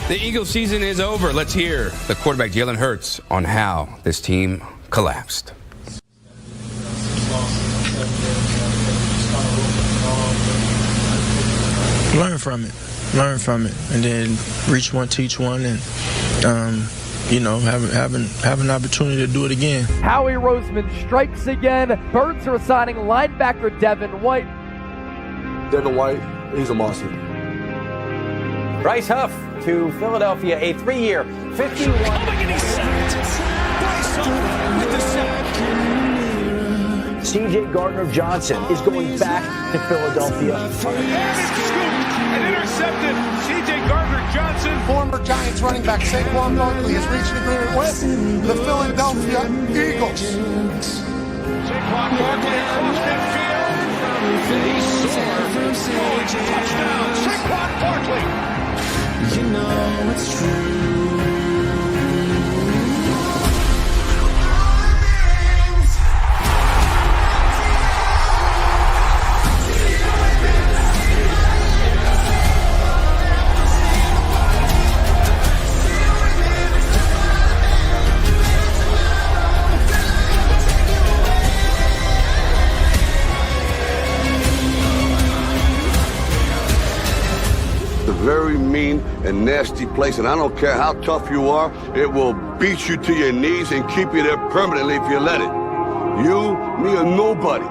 The Eagles season is over. Let's hear the quarterback Jalen Hurts on how this team collapsed. Learn from it, and then reach one, teach one, and have an opportunity to do it again. Howie Roseman strikes again. Birds are assigning linebacker Devin White. Devin White, he's a monster. Bryce Huff to Philadelphia, a 3-year, $51. And he's sacked. Bryce Huff with the sack. C.J. Gardner-Johnson is going back to Philadelphia. And intercepted. C.J. Gardner-Johnson. Former Giants running back Saquon Barkley has reached an agreement with the Philadelphia Eagles. Saquon Barkley across midfield. He soared. Touchdown. Saquon Barkley. You know it's true. Very mean and nasty place, and I don't care how tough you are, it will beat you to your knees and keep you there permanently if you let it. You, me, or nobody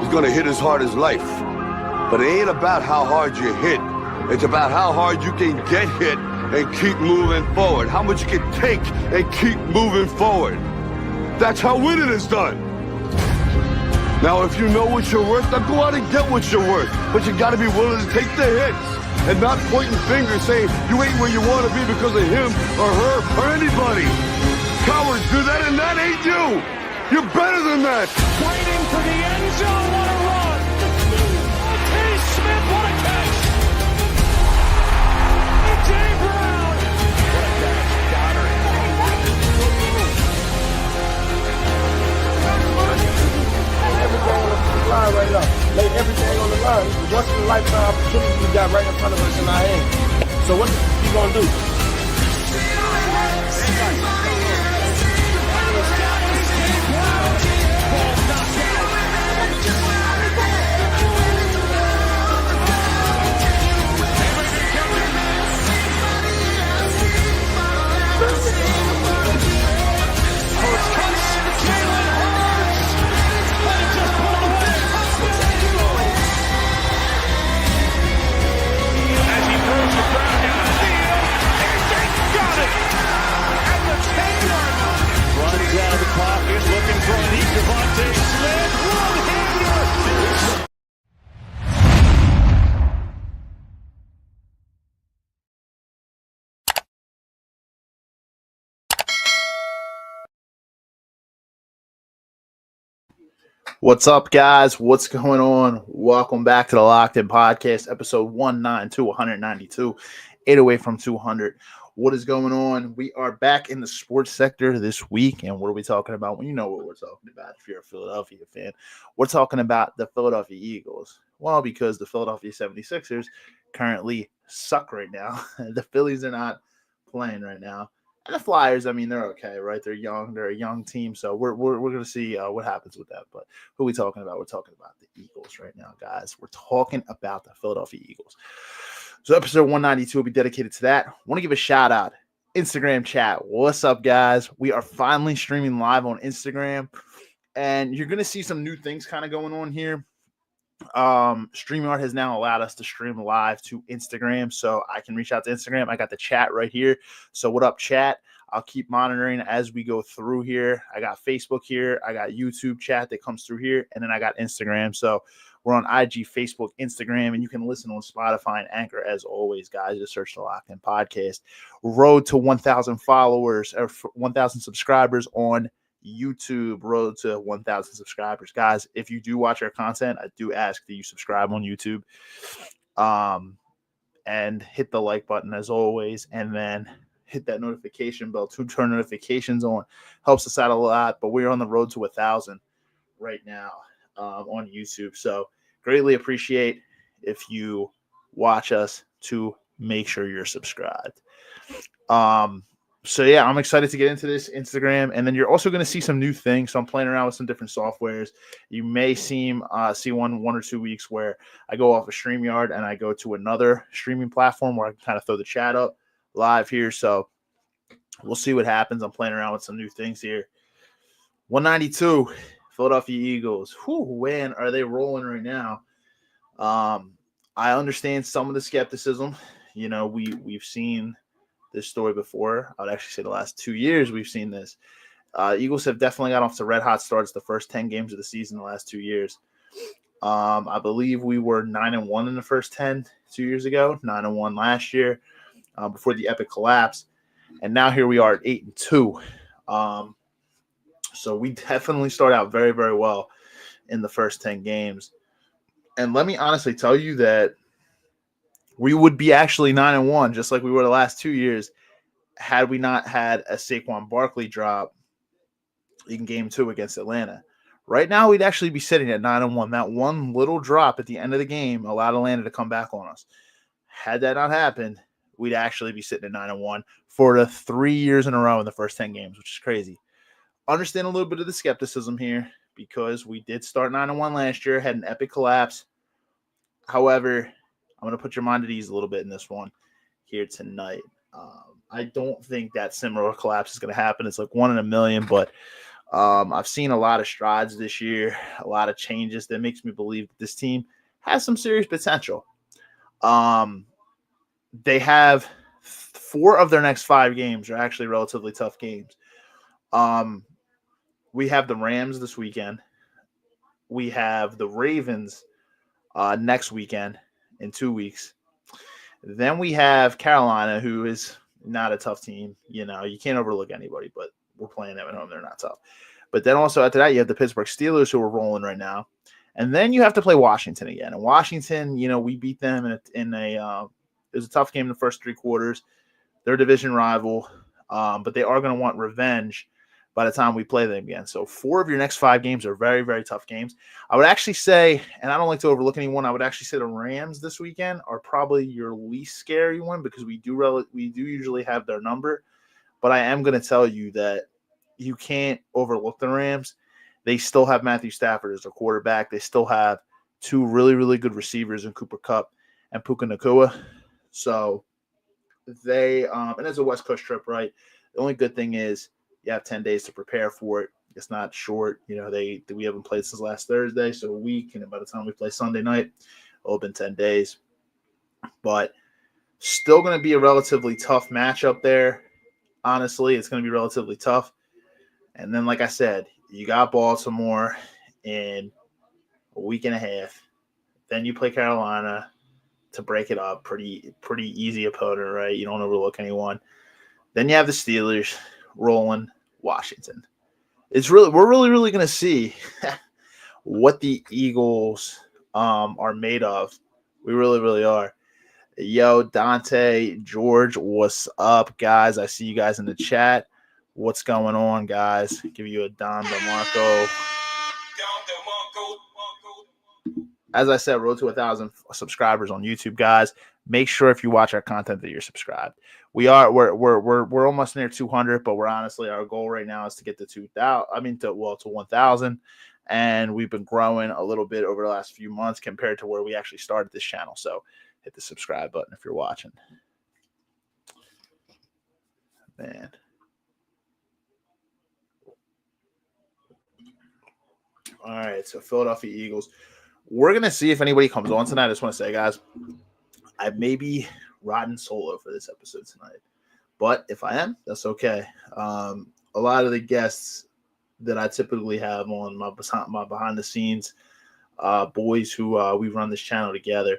is gonna hit as hard as life. But it ain't about how hard you hit. It's about how hard you can get hit and keep moving forward. How much you can take and keep moving forward. That's how winning is done. Now, if you know what you're worth, then go out and get what you're worth. But you gotta be willing to take the hits. And not pointing fingers saying you ain't where you want to be because of him or her or anybody. Cowards do that, and that ain't you. You're better than that. Waiting for the end zone. What a run. T. Smith, what a catch. A.J. Brown. What a catch. Goddard. Everything on the line right now. Lay everything on the line. It's the once in a lifetime opportunity we got right in front of us in our hands. So what you gonna do? Out of the pocket, looking for a deep Devontae Smith. One-hander. What's up, guys? What's going on? Welcome back to the Locked In Podcast, episode 192, 8 away from 200. What is going on? We are back in the sports sector this week, and what are we talking about? Well, you know what we're talking about if you're a Philadelphia fan. We're talking about the Philadelphia Eagles. Well, because the Philadelphia 76ers currently suck right now. The Phillies are not playing right now. And the Flyers, I mean, they're okay, right? They're young. They're a young team, so we're going to see what happens with that. But who are we talking about? We're talking about the Eagles right now, guys. We're talking about the Philadelphia Eagles. So episode 192 will be dedicated to that. I want to give a shout out. Instagram chat. What's up, guys? We are finally streaming live on Instagram. And you're going to see some new things kind of going on here. StreamYard has now allowed us to stream live to Instagram. So I can reach out to Instagram. I got the chat right here. So what up, chat? I'll keep monitoring as we go through here. I got Facebook here. I got YouTube chat that comes through here. And then I got Instagram. So we're on IG, Facebook, Instagram, and you can listen on Spotify and Anchor as always, guys. Just search the Locked In Podcast. Road to 1,000 followers or 1,000 subscribers on YouTube. Road to 1,000 subscribers, guys. If you do watch our content, I do ask that you subscribe on YouTube, and hit the like button as always, and then hit that notification bell to turn notifications on. Helps us out a lot. But we're on the road to 1,000 right now on YouTube. So greatly appreciate if you watch us to make sure you're subscribed. So yeah, I'm excited to get into this Instagram, and then you're also going to see some new things. So I'm playing around with some different softwares. You may see one or 2 weeks where I go off of StreamYard and I go to another streaming platform where I can kind of throw the chat up live here. So we'll see what happens. I'm playing around with some new things here. 192, Philadelphia Eagles. Whew, man, are they rolling right now? I understand some of the skepticism. You know, we've seen this story before. I would actually say the last 2 years we've seen this. Eagles have definitely got off to red hot starts the first 10 games of the season the last 2 years. I believe we were 9-1 in the first 10 2 years ago, 9-1 last year before the epic collapse. And now here we are at 8-2. So we definitely start out very, very well in the first 10 games. And let me honestly tell you that we would be actually 9-1, just like we were the last 2 years, had we not had a Saquon Barkley drop in Game 2 against Atlanta. Right now, we'd actually be sitting at 9-1. That one little drop at the end of the game allowed Atlanta to come back on us. Had that not happened, we'd actually be sitting at 9-1 for the 3 years in a row in the first 10 games, which is crazy. Understand a little bit of the skepticism here because we did start 9-1 last year, had an epic collapse. However, I'm going to put your mind at ease a little bit in this one here tonight. I don't think that similar collapse is going to happen. It's like 1 in a million, but I've seen a lot of strides this year, a lot of changes that makes me believe that this team has some serious potential. They have 4 of their next 5 games are actually relatively tough games. We have the Rams this weekend. We have the Ravens next weekend. In 2 weeks. Then we have Carolina, who is not a tough team. You know, you can't overlook anybody, but we're playing them at home. They're not tough. But then also after that, you have the Pittsburgh Steelers, who are rolling right now. And then you have to play Washington again. And Washington, you know, we beat them it was a tough game in the first 3 quarters. They're a division rival, but they are going to want revenge by the time we play them again. So 4 of your next 5 games are very, very tough games. I would actually say, and I don't like to overlook anyone, I would actually say the Rams this weekend are probably your least scary one because we do usually have their number. But I am going to tell you that you can't overlook the Rams. They still have Matthew Stafford as their quarterback. They still have 2 really, really good receivers in Cooper Kupp and Puka Nacua. So they and it's a West Coast trip, right? The only good thing is you have 10 days to prepare for it. It's not short. You know, we haven't played since last Thursday, so a week, and by the time we play Sunday night, it'll have been 10 days. But still going to be a relatively tough matchup there. Honestly, it's going to be relatively tough. And then, like I said, you got Baltimore in a week and a half. Then you play Carolina to break it up. Pretty easy opponent, right? You don't overlook anyone. Then you have the Steelers rolling Washington. We're really going to see what the Eagles are made of. We really, really are. Yo, Dante, George, what's up, guys? I see you guys in the chat. What's going on, guys? Give you a Don DeMarco. As I said, road to 1,000 subscribers on YouTube, guys. Make sure if you watch our content that you're subscribed. We're almost near 200, but we're honestly our goal right now is to get to 2,000. To 1,000, and we've been growing a little bit over the last few months compared to where we actually started this channel. So hit the subscribe button if you're watching. Man. All right, so Philadelphia Eagles. We're going to see if anybody comes on tonight. I just want to say, guys, I may be riding solo for this episode tonight. But if I am, that's okay. A lot of the guests that I typically have on my behind-the-scenes boys who we run this channel together,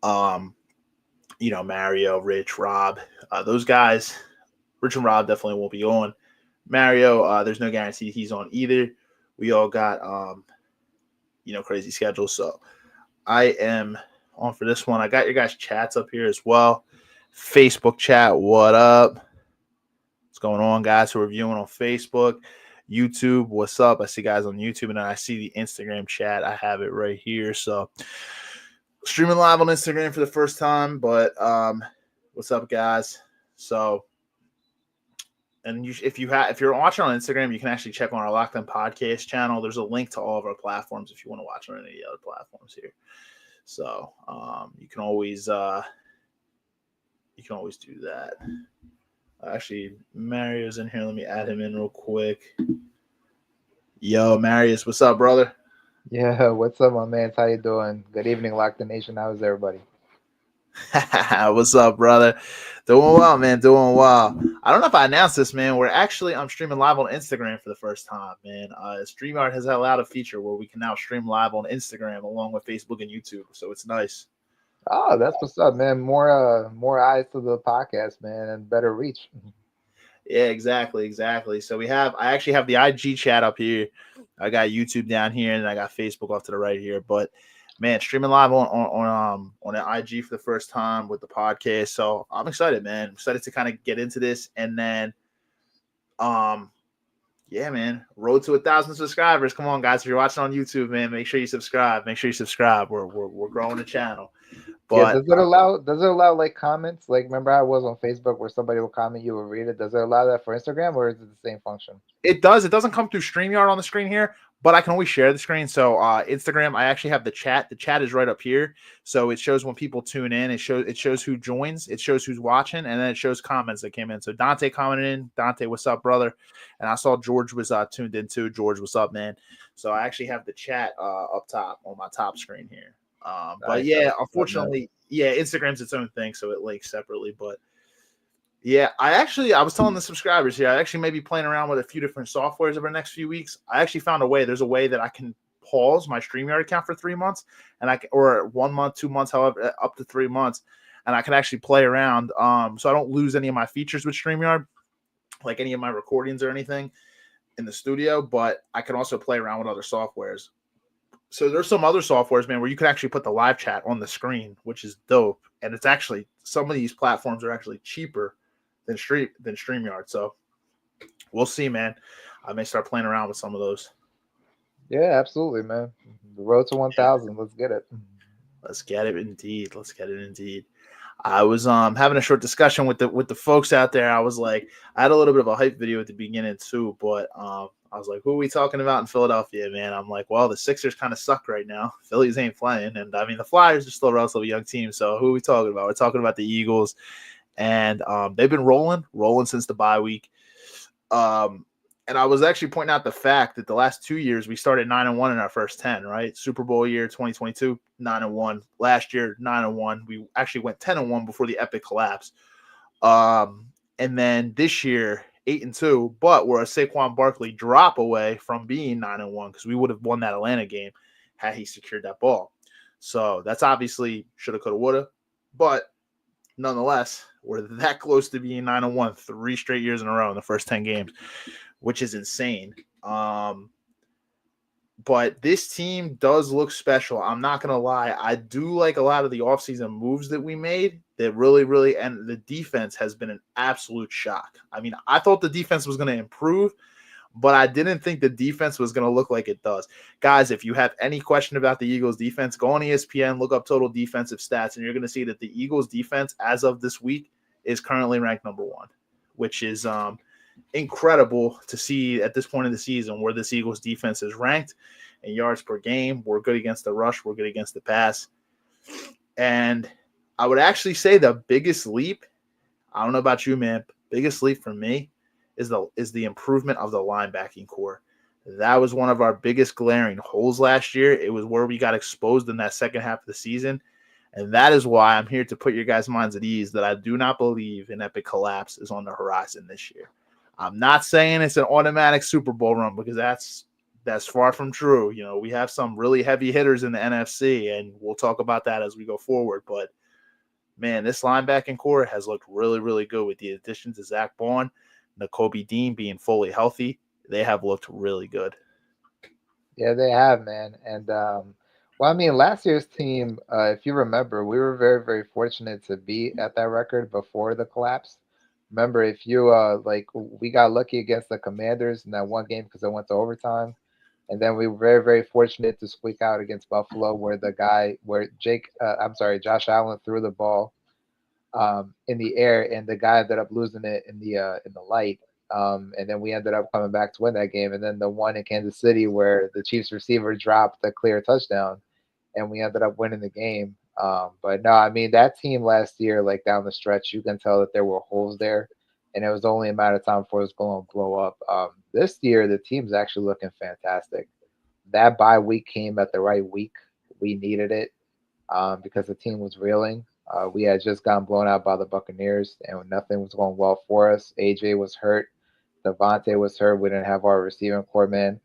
Mario, Rich, Rob, those guys, Rich and Rob definitely won't be on. Mario, there's no guarantee he's on either. We all got, crazy schedules. So I am on for this one. I got your guys' chats up here as well. Facebook chat, what up? What's going on, guys who are viewing on Facebook? YouTube, what's up? I see guys on YouTube, and then I see the Instagram chat. I have it right here. So streaming live on Instagram for the first time, but What's up, guys? So, and if you're watching on Instagram, you can actually check on our Locked On Podcast channel. There's a link to all of our platforms if you want to watch on any of the other platforms here. So, you can always do that. Actually, Mario's in here. Let me add him in real quick. Yo, Marius, what's up, brother? Yeah, what's up, my man? How you doing? Good evening, Locked On Nation. How's everybody? What's up, brother? Doing well, man. Doing well. I don't know if I announced this, man. I'm streaming live on Instagram for the first time, man. StreamYard has allowed a feature where we can now stream live on Instagram along with Facebook and YouTube, so it's nice. Oh, that's what's up, man. More eyes to the podcast, man, and better reach. Yeah, exactly. So I actually have the IG chat up here. I got YouTube down here, and I got Facebook off to the right here. But man, streaming live on the IG for the first time with the podcast. So I'm excited, man. I'm excited to kind of get into this, and then, yeah, man, road to 1,000 subscribers. Come on, guys, if you're watching on YouTube, man, make sure you subscribe. We're growing the channel. But yeah, does it allow like comments? Like, remember how it was on Facebook where somebody will comment, you will read it. Does it allow that for Instagram, or is it the same function? It does. It doesn't come through StreamYard on the screen here, but I can always share the screen. So Instagram, I actually have the chat. The chat is right up here, so it shows when people tune in. It shows who joins. It shows who's watching, and then it shows comments that came in. So Dante commented in. Dante, what's up, brother? And I saw George was tuned in too. George, what's up, man? So I actually have the chat up top on my top screen here. But yeah, unfortunately, yeah, Instagram's its own thing, so it links separately. But yeah, I was telling the subscribers here, I actually may be playing around with a few different softwares over the next few weeks. I actually found a way. There's a way that I can pause my StreamYard account for 3 months, or 1 month, 2 months, however, up to 3 months, and I can actually play around. So I don't lose any of my features with StreamYard, like any of my recordings or anything in the studio. But I can also play around with other softwares. So there's some other softwares, man, where you can actually put the live chat on the screen, which is dope. And it's actually, some of these platforms are actually cheaper than StreamYard. So we'll see, man. I may start playing around with some of those. Yeah, absolutely, man. The road to 1,000. Let's get it. Let's get it indeed. I was having a short discussion with the folks out there. I was like, I had a little bit of a hype video at the beginning too, but I was like, who are we talking about in Philadelphia, man? I'm like, well, the Sixers kind of suck right now. Phillies ain't playing. And I mean, the Flyers are still a relatively young team. So who are we talking about? We're talking about the Eagles. And they've been rolling since the bye week. And I was actually pointing out the fact that the last 2 years, we started 9-1 in our first 10, right? Super Bowl year 2022, 9-1. Last year, 9-1. We actually went 10-1 before the epic collapse. And then this year, 8-2, but we're a Saquon Barkley drop away from being 9-1 because we would have won that Atlanta game had he secured that ball. So that's obviously shoulda, coulda, woulda. But nonetheless, we're that close to being 9-1 3 straight years in a row in the first 10 games, which is insane. But this team does look special. I'm not going to lie. I do like a lot of the offseason moves that we made that really, and the defense has been an absolute shock. I mean, I thought the defense was going to improve, but I didn't think the defense was going to look like it does. Guys, if you have any question about the Eagles defense, go on ESPN, look up total defensive stats, and you're going to see that the Eagles defense as of this week is currently ranked number 1, which is incredible to see at this point in the season where this Eagles defense is ranked in yards per game. We're good against the rush. We're good against the pass. And I would actually say the biggest leap, I don't know about you, man, biggest leap for me is the improvement of the linebacking core. That was one of our biggest glaring holes last year. It was where we got exposed in that second half of the season. And that is why I'm here to put your guys' minds at ease that I do not believe an epic collapse is on the horizon this year. I'm not saying it's an automatic Super Bowl run because that's far from true. You know, we have some really heavy hitters in the NFC, and we'll talk about that as we go forward. But, man, this linebacking core has looked really good with the additions of Zach Bond, Nakobe Dean being fully healthy. They have looked really good. Yeah, they have, man. And, well, I mean, last year's team, if you remember, we were very fortunate to be at that record before the collapse. Remember, if you we got lucky against the Commanders in that one game because it went to overtime, and then we were very fortunate to squeak out against Buffalo, where Josh Allen threw the ball in the air, and the guy ended up losing it in the light. And then we ended up coming back to win that game. And then the one in Kansas City where the Chiefs receiver dropped the clear touchdown, and we ended up winning the game. But no, I mean, that team last year, like down the stretch, you can tell that there were holes there, and it was only a matter of time before it was going to blow up. This year, the team's actually looking fantastic. That bye week came at the right week. We needed it because the team was reeling. We had just gotten blown out by the Buccaneers, and nothing was going well for us. AJ was hurt. Devontae was hurt. We didn't have our receiving core man.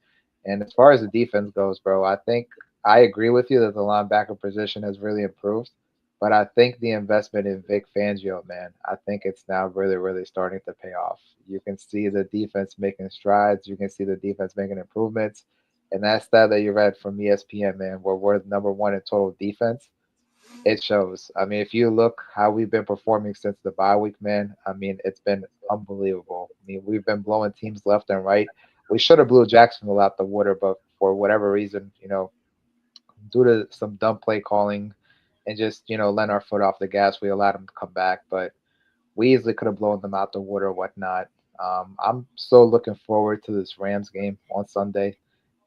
And as far as the defense goes, bro, I think I agree with you that the linebacker position has really improved. But I think the investment in Vic Fangio, man, I think it's now really, really starting to pay off. You can see the defense making strides. You can see the defense making improvements. And that stat that you read from ESPN, man, where we're number one in total defense, it shows. I mean, if you look how we've been performing since the bye week, man, I mean, it's been unbelievable. I mean, we've been blowing teams left and right. We should have blew Jacksonville out the water, but for whatever reason, due to some dumb play calling and just, letting our foot off the gas, we allowed them to come back. But we easily could have blown them out the water or whatnot. I'm so looking forward to this Rams game on Sunday.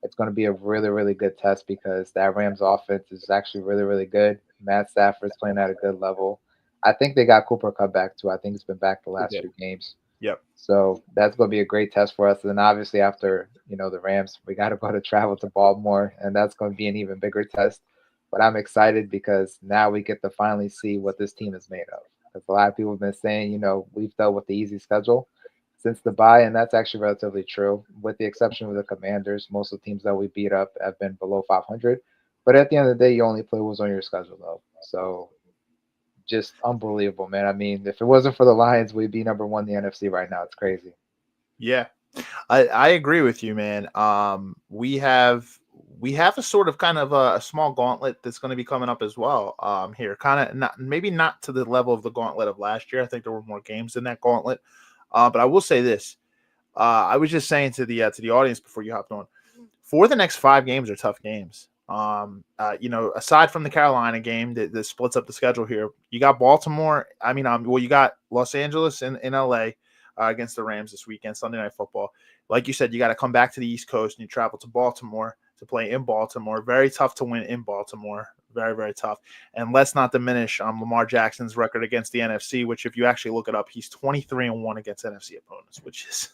It's going to be a really, really good test because that Rams offense is actually really, really good. Matt Stafford's playing at a good level. I think they got Cooper Kupp back too. I think he's been back the last few games. Yep. So that's going to be a great test for us. And then obviously after, the Rams, we got to go to travel to Baltimore, and that's going to be an even bigger test. But I'm excited because now we get to finally see what this team is made of. Because a lot of people have been saying, we've dealt with the easy schedule since the bye, and that's actually relatively true, with the exception of the Commanders. Most of the teams that we beat up have been below 500. But at the end of the day, you only play what's on your schedule, though. So just unbelievable, man. I mean, if it wasn't for the Lions, we'd be number one in the NFC right now. It's crazy. Yeah, I agree with you, man. We have a sort of kind of a small gauntlet that's going to be coming up as well here. Kind of not to the level of the gauntlet of last year. I think there were more games in that gauntlet. But I will say this. I was just saying to the audience before you hopped on, for the next 5 games are tough games. Aside from the Carolina game that splits up the schedule here, you got Baltimore. You got Los Angeles and LA against the Rams this weekend, Sunday Night Football. Like you said, you got to come back to the East Coast and you travel to Baltimore to play in Baltimore. Very tough to win in Baltimore. Very, very tough. And let's not diminish Lamar Jackson's record against the NFC, which if you actually look it up, he's 23-1 against NFC opponents, which is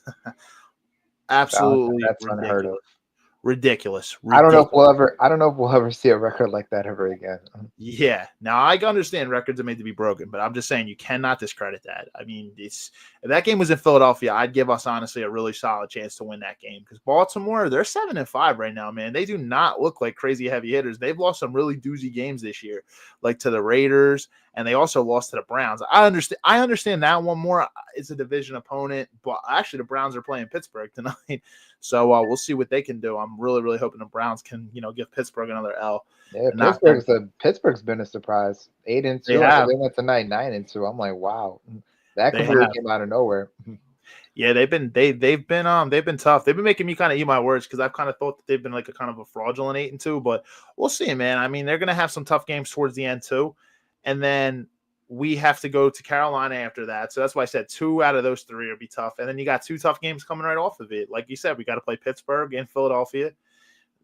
absolutely that's unheard of. Ridiculous. I don't know if we'll ever see a record like that ever again. Yeah. Now I understand records are made to be broken, but I'm just saying you cannot discredit that. I mean, if that game was in Philadelphia, I'd give us honestly a really solid chance to win that game because Baltimore, they're 7-5 right now, man. They do not look like crazy heavy hitters. They've lost some really doozy games this year, like to the Raiders, and they also lost to the Browns. I understand that one more. It's a division opponent, but actually the Browns are playing Pittsburgh tonight. So we'll see what they can do. I'm really, really hoping the Browns can, give Pittsburgh another L. Yeah, Pittsburgh's been a surpurse. 8-2. They went tonight 9-2. I'm like, wow, that completely came out of nowhere. Yeah, they've been tough. They've been making me kind of eat my words because I've kind of thought that they've been like a kind of a fraudulent 8-2. But we'll see, man. I mean, they're gonna have some tough games towards the end too, and then we have to go to Carolina after that. So that's why I said 2 out of those 3 will be tough. And then you got 2 tough games coming right off of it. Like you said, we got to play Pittsburgh and Philadelphia.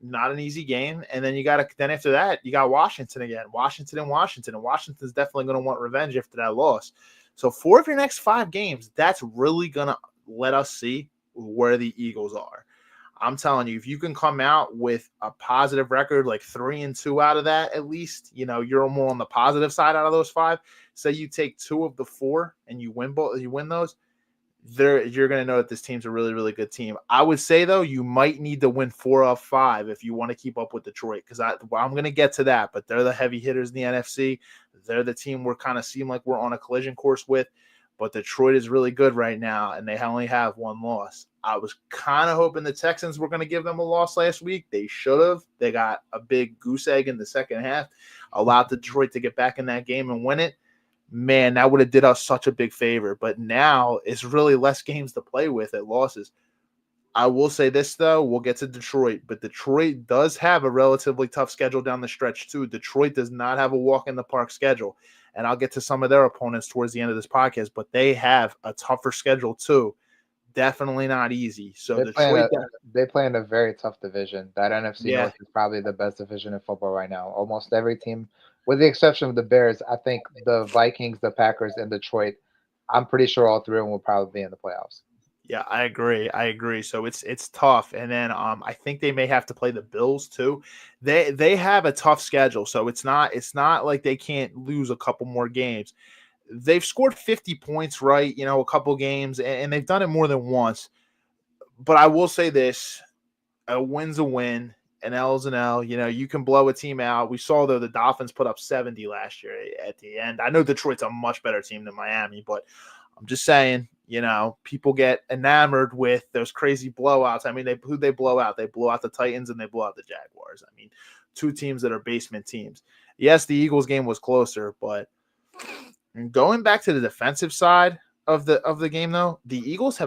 Not an easy game. And then then after that, you got Washington again. Washington. And Washington's definitely going to want revenge after that loss. So 4 of your next 5 games, that's really going to let us see where the Eagles are. I'm telling you, if you can come out with a positive record, like 3-2 out of that, at least, you're more on the positive side out of those 5. Say you take 2 of the 4 and you win those, you're going to know that this team's a really, really good team. I would say, though, you might need to win 4 of 5 if you want to keep up with Detroit, because I'm going to get to that, but they're the heavy hitters in the NFC. They're the team we're kind of seem like we're on a collision course with, but Detroit is really good right now, and they only have 1 loss. I was kind of hoping the Texans were going to give them a loss last week. They should have. They got a big goose egg in the second half, allowed Detroit to get back in that game and win it. Man, that would have did us such a big favor. But now it's really less games to play with at losses. I will say this, though. We'll get to Detroit, but Detroit does have a relatively tough schedule down the stretch, too. Detroit does not have a walk-in-the-park schedule, and I'll get to some of their opponents towards the end of this podcast, but they have a tougher schedule, too. Definitely not easy. So they play in a very tough division. That NFC North is probably the best division in football right now. Almost every team, with the exception of the Bears, I think the Vikings, the Packers, and Detroit, I'm pretty sure all three of them will probably be in the playoffs. Yeah, I agree. So it's tough, and then I think they may have to play the Bills too. They have a tough schedule, so it's not like they can't lose a couple more games. They've scored 50 points, right? A couple games, and they've done it more than once. But I will say this: a win's a win, an L's an L. You can blow a team out. We saw though the Dolphins put up 70 last year at the end. I know Detroit's a much better team than Miami, but I'm just saying. People get enamored with those crazy blowouts. I mean, who'd they blow out? They blew out the Titans and they blew out the Jaguars. I mean, two teams that are basement teams. Yes, the Eagles game was closer, but going back to the defensive side of the game, though, the Eagles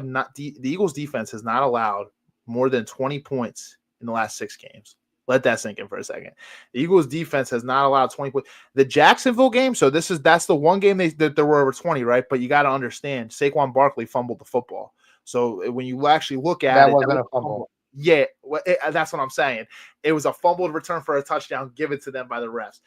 defense has not allowed more than 20 points in the last 6 games. Let that sink in for a second. The Eagles defense has not allowed 20 points. The Jacksonville game, so that's the one game that there were over 20, right? But you got to understand, Saquon Barkley fumbled the football. So when you actually look at that wasn't a fumble. Yeah, that's what I'm saying. It was a fumbled return for a touchdown given to them by the refs.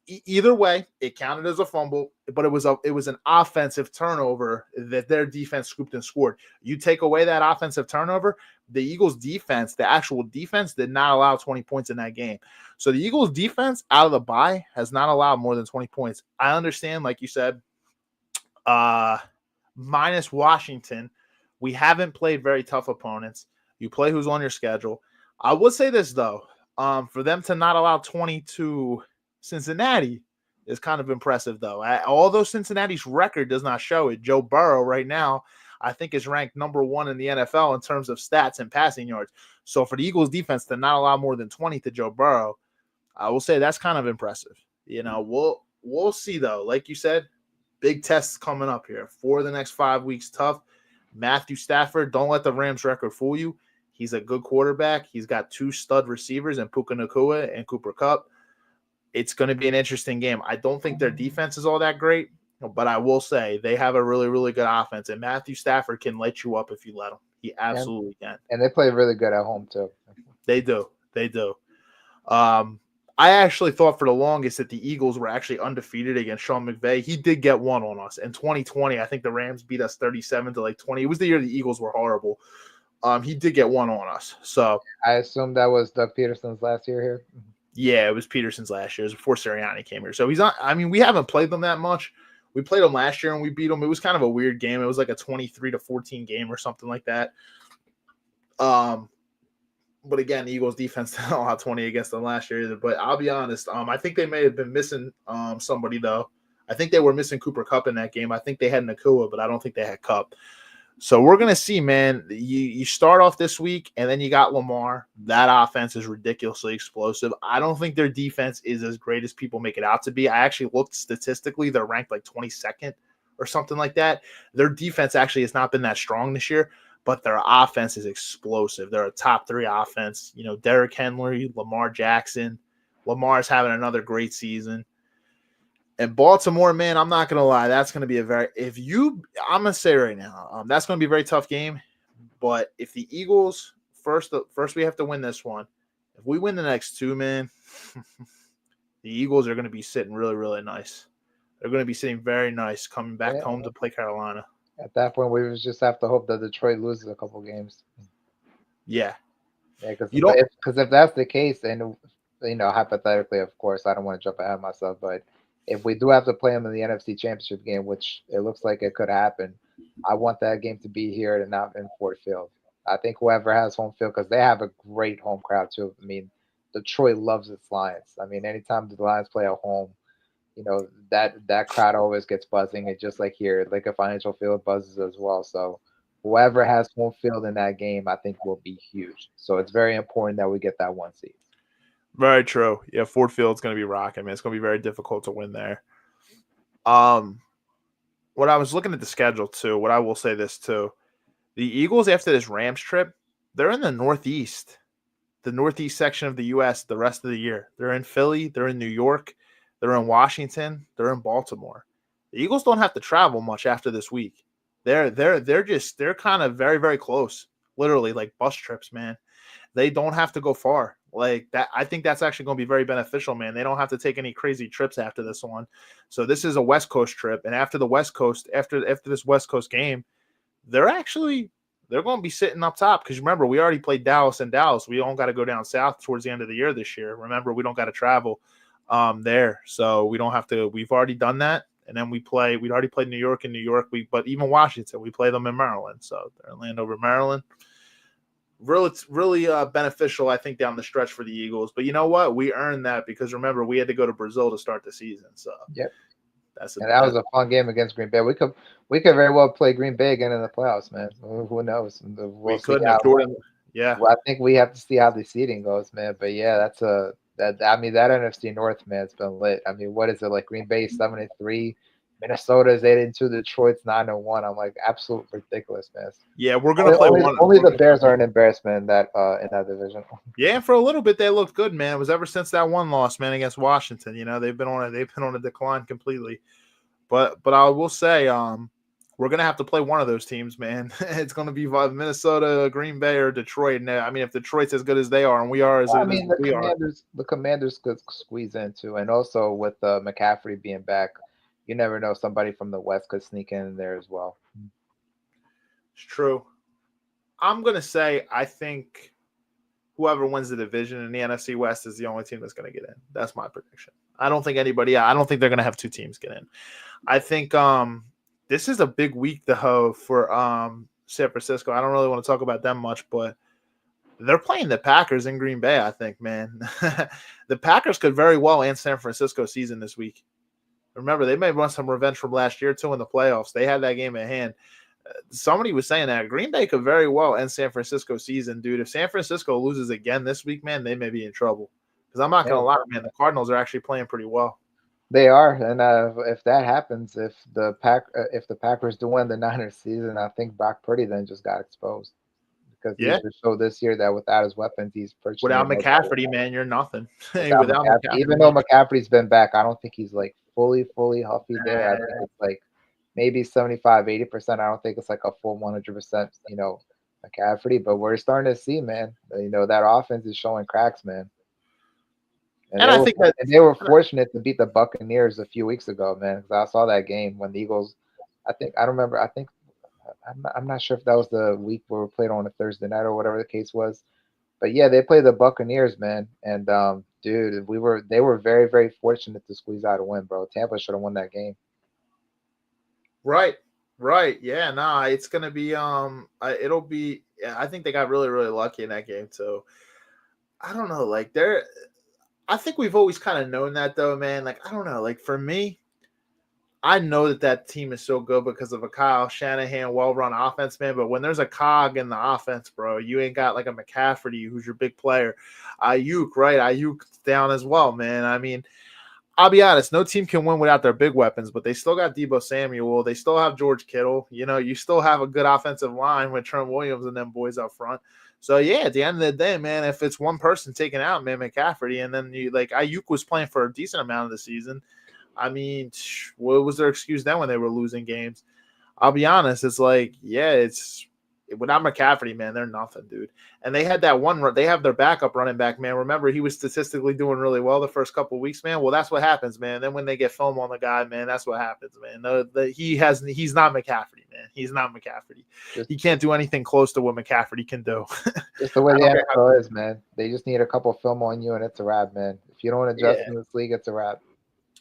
Either way, it counted as a fumble, but it was an offensive turnover that their defense scooped and scored. You take away that offensive turnover, the Eagles defense, the actual defense, did not allow 20 points in that game. So the Eagles defense out of the bye has not allowed more than 20 points. I understand, like you said, minus Washington, we haven't played very tough opponents. You play who's on your schedule. I would say this, though, for them to not allow 20 to Cincinnati is kind of impressive, though. Although Cincinnati's record does not show it, Joe Burrow right now, I think, is ranked number 1 in the NFL in terms of stats and passing yards. So for the Eagles defense to not allow more than 20 to Joe Burrow, I will say that's kind of impressive. We'll see, though. Like you said, big tests coming up here for the next 5 weeks. Tough. Matthew Stafford, don't let the Rams record fool you. He's a good quarterback. He's got 2 stud receivers in Puka Nacua and Cooper Kupp. It's going to be an interesting game. I don't think their defense is all that great, but I will say they have a really, really good offense, and Matthew Stafford can light you up if you let him. He absolutely can. And they play really good at home, too. They do. I actually thought for the longest that the Eagles were actually undefeated against Sean McVay. He did get one on us. In 2020, I think the Rams beat us 37-20. It was the year the Eagles were horrible. He did get one on us. So I assume that was Doug Peterson's last year here. Yeah, it was Peterson's last year. It was before Sirianni came here. So he's not – I mean, we haven't played them that much. We played them last year and we beat them. It was kind of a weird game. It was like a 23-14 game or something like that. But again, the Eagles defense didn't allow 20 against them last year either. But I'll be honest, I think they may have been missing somebody, though. I think they were missing Cooper Kupp in that game. I think they had Nacua, but I don't think they had Kupp. So we're going to see, man. You start off this week, and then you got Lamar. That offense is ridiculously explosive. I don't think their defense is as great as people make it out to be. I actually looked statistically. They're ranked like 22nd or something like that. Their defense actually has not been that strong this year, but their offense is explosive. They're a top 3 offense. Derrick Henry, Lamar Jackson. Lamar's having another great season. And Baltimore, man, I'm not going to lie. That's going to be I'm going to say right now, that's going to be a very tough game. But if the Eagles, first we have to win this one. If we win the next 2, man, the Eagles are going to be sitting really, really nice. They're going to be sitting very nice coming back home to play Carolina. At that point, we just have to hope that Detroit loses a couple games. Yeah. Because if that's the case, and hypothetically, of course, I don't want to jump ahead of myself, but if we do have to play them in the NFC Championship game, which it looks like it could happen, I want that game to be here and not in Ford Field. I think whoever has home field, because they have a great home crowd too. I mean, Detroit loves its Lions. I mean, anytime the Lions play at home, that crowd always gets buzzing. It's just like here, like a financial field buzzes as well. So whoever has home field in that game, I think will be huge. So it's very important that we get that 1 seed. Very true. Yeah, Ford Field's going to be rocking, man. It's going to be very difficult to win there. What I was looking at the schedule, too, what I will say this, too. The Eagles, after this Rams trip, they're in the Northeast section of the U.S. the rest of the year. They're in Philly, they're in New York, they're in Washington, they're in Baltimore. The Eagles don't have to travel much after this week. They're kind of very, very close, literally like bus trips, man. They don't have to go far like that. I think that's actually going to be very beneficial, man. They don't have to take any crazy trips after this one. So this is a West Coast trip, and after the West Coast, after this West Coast game, they're going to be sitting up top because remember we already played Dallas and Dallas. We don't got to go down south towards the end of the year this year. Remember we don't got to travel there, so we don't have to. We've already done that, and then we'd already played New York and New York. But even Washington, we play them in Maryland. So they're in Landover, Maryland. Really beneficial, I think, down the stretch for the Eagles. But you know what? We earned that because remember we had to go to Brazil to start the season. So yep. That was a fun game against Green Bay. We could very well play Green Bay again in the playoffs, man. Who knows? We couldn't have Jordan. Yeah. Well, I think we have to see how the seeding goes, man. But yeah, that NFC North, man, it's been lit. I mean, what is it like? Green Bay 7-3, Minnesota's 8-2, Detroit's 9-1. I'm like absolute ridiculous, man. Yeah, we're gonna play one. Only the Bears are an embarrassment in that division. Yeah, and for a little bit they looked good, man. It was ever since that one loss, man, against Washington. You know, they've been on a decline completely. But I will say, we're gonna have to play one of those teams, man. It's gonna be Minnesota, Green Bay, or Detroit. And I mean, if Detroit's as good as they are, and we are as good as we are, the Commanders could squeeze in too, and also with McCaffrey being back, you never know, somebody from the West could sneak in there as well. It's true. I'm gonna say I think whoever wins the division in the NFC West is the only team that's gonna get in. That's my prediction. I don't think they're gonna have two teams get in. I think this is a big week for San Francisco. I don't really want to talk about them much, but they're playing the Packers in Green Bay, I think, man. The Packers could very well end San Francisco's season this week. Remember, they may want some revenge from last year, too, in the playoffs. They had that game at hand. Somebody was saying that Green Bay could very well end San Francisco's season, dude. If San Francisco loses again this week, man, they may be in trouble. Because I'm not going to lie, man, the Cardinals are actually playing pretty well. They are, and if that happens, if the Packers do win the Niners season, I think Brock Purdy then just got exposed because he showed this year that without his weapons, he's without McCaffrey, man, you're nothing. Without McCaffrey, even though McCaffrey's been back, I don't think he's like fully healthy there. I think it's like maybe 75-80%. I don't think it's like a full 100%, McCaffrey. But we're starting to see, man, that offense is showing cracks, man. And I think that they were fortunate to beat the Buccaneers a few weeks ago, man. Because I saw that game when the Eagles. I'm not sure if that was the week where we played on a Thursday night or whatever the case was. But yeah, they played the Buccaneers, man. And dude, they were very, very fortunate to squeeze out a win, bro. Tampa should have won that game. Right. Yeah, nah, it's gonna be it'll be. I think they got really, really lucky in that game too. I don't know, like I think we've always kind of known that, though, man. Like, I don't know. Like, for me, I know that team is so good because of a Kyle Shanahan well-run offense, man. But when there's a cog in the offense, bro, you ain't got like a McCaffrey who's your big player. Ayuk, right? Ayuk's down as well, man. I mean, I'll be honest. No team can win without their big weapons, but they still got Deebo Samuel. They still have George Kittle. You still have a good offensive line with Trent Williams and them boys up front. So, yeah, at the end of the day, man, if it's one person taken out, man, McCaffrey, and then Ayuk was playing for a decent amount of the season, I mean, what was their excuse then when they were losing games? I'll be honest. It's like, yeah, it's without McCaffrey, man, they're nothing, dude. And they had that one – they have their backup running back, man. Remember, he was statistically doing really well the first couple of weeks, man. Well, that's what happens, man. Then when they get film on the guy, man, that's what happens, man. He's not McCaffrey, man. He's not McCaffrey. He can't do anything close to what McCaffrey can do. Just the way the NFL is, man. They just need a couple of film on you, and it's a wrap, man. If you don't adjust in this league, it's a wrap.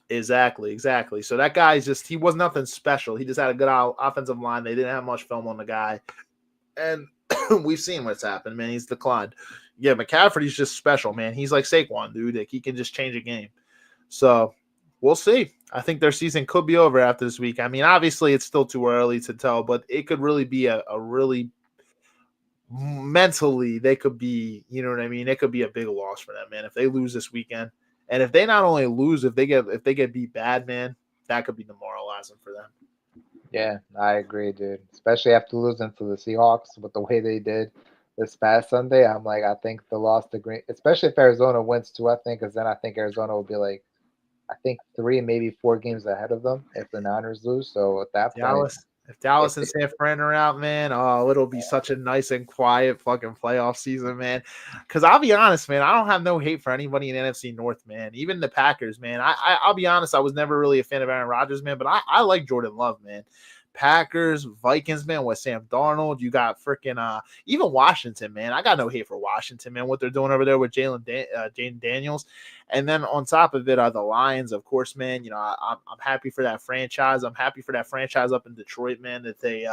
Exactly. So that guy's he was nothing special. He just had a good offensive line. They didn't have much film on the guy. And we've seen what's happened, man. He's declined. Yeah, McCaffrey's just special, man. He's like Saquon, dude. Like, he can just change a game. So we'll see. I think their season could be over after this week. I mean, obviously it's still too early to tell, but it could really be a really mentally, they could be, you know what I mean? It could be a big loss for them, man, if they lose this weekend. And if they not only lose, if they get beat bad, man, that could be demoralizing for them. Yeah, I agree, dude. Especially after losing to the Seahawks with the way they did. this past Sunday, I'm like, I think the loss to Green, especially if Arizona wins too, I think, because then I think Arizona will be like, I think 3, maybe 4 games ahead of them if the Niners lose. So at that point, If Dallas and San Fran are out, man, oh, it'll be such a nice and quiet fucking playoff season, man. Because I'll be honest, man, I don't have no hate for anybody in NFC North, man. Even the Packers, man. I'll be honest, I was never really a fan of Aaron Rodgers, man, but I like Jordan Love, man. Packers, Vikings, man, with Sam Darnold. You got freaking even Washington, man. I got no hate for Washington, man. What they're doing over there with Jaden Daniels, and then on top of it are the Lions, of course, man. You know, I'm happy for that franchise. I'm happy for that franchise up in Detroit, man. That they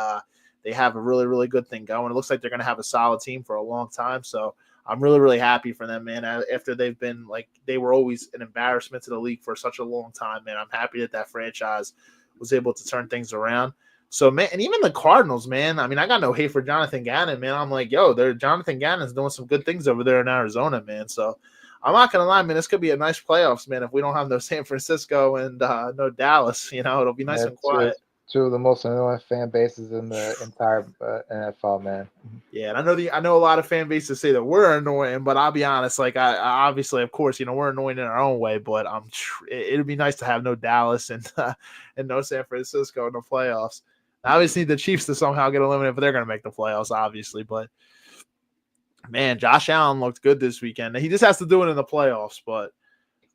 have a really really good thing going. It looks like they're gonna have a solid team for a long time. So I'm really really happy for them, man. After they've been like they were always an embarrassment to the league for such a long time, man. I'm happy that franchise was able to turn things around. So, man, and even the Cardinals, man. I mean, I got no hate for Jonathan Gannon, man. I'm like, yo, Jonathan Gannon's doing some good things over there in Arizona, man. So, I'm not gonna lie, man. This could be a nice playoffs, man. If we don't have no San Francisco and no Dallas, you know, it'll be nice and quiet. Two of the most annoying fan bases in the entire NFL, man. Yeah, and I know a lot of fan bases say that we're annoying, but I'll be honest, like I obviously, of course, you know, we're annoying in our own way, but it'd be nice to have no Dallas and no San Francisco in the playoffs. I obviously need the Chiefs to somehow get eliminated, but they're going to make the playoffs, obviously. But, man, Josh Allen looked good this weekend. He just has to do it in the playoffs. But,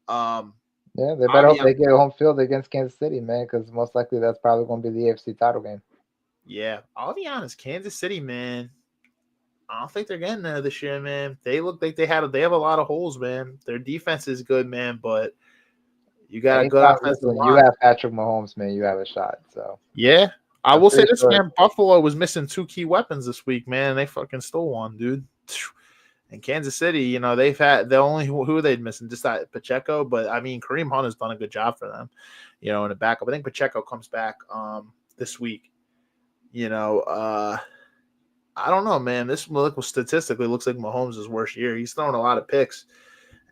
yeah, they better hope they get home field against Kansas City, man, because most likely that's probably going to be the AFC title game. Yeah, I'll be honest. Kansas City, man, I don't think they're getting there this year, man. They look like they have a lot of holes, man. Their defense is good, man, but you got a good offensive line. You have Patrick Mahomes, man. You have a shot. So yeah. I will say this, man. Buffalo was missing 2 key weapons this week, man. And they fucking stole one, dude. And Kansas City, you know, they've had the only who they'd missing just that Pacheco, but I mean Kareem Hunt has done a good job for them, you know, in the backup. I think Pacheco comes back this week. You know, I don't know, man. This statistically looks like Mahomes' worst year. He's throwing a lot of picks,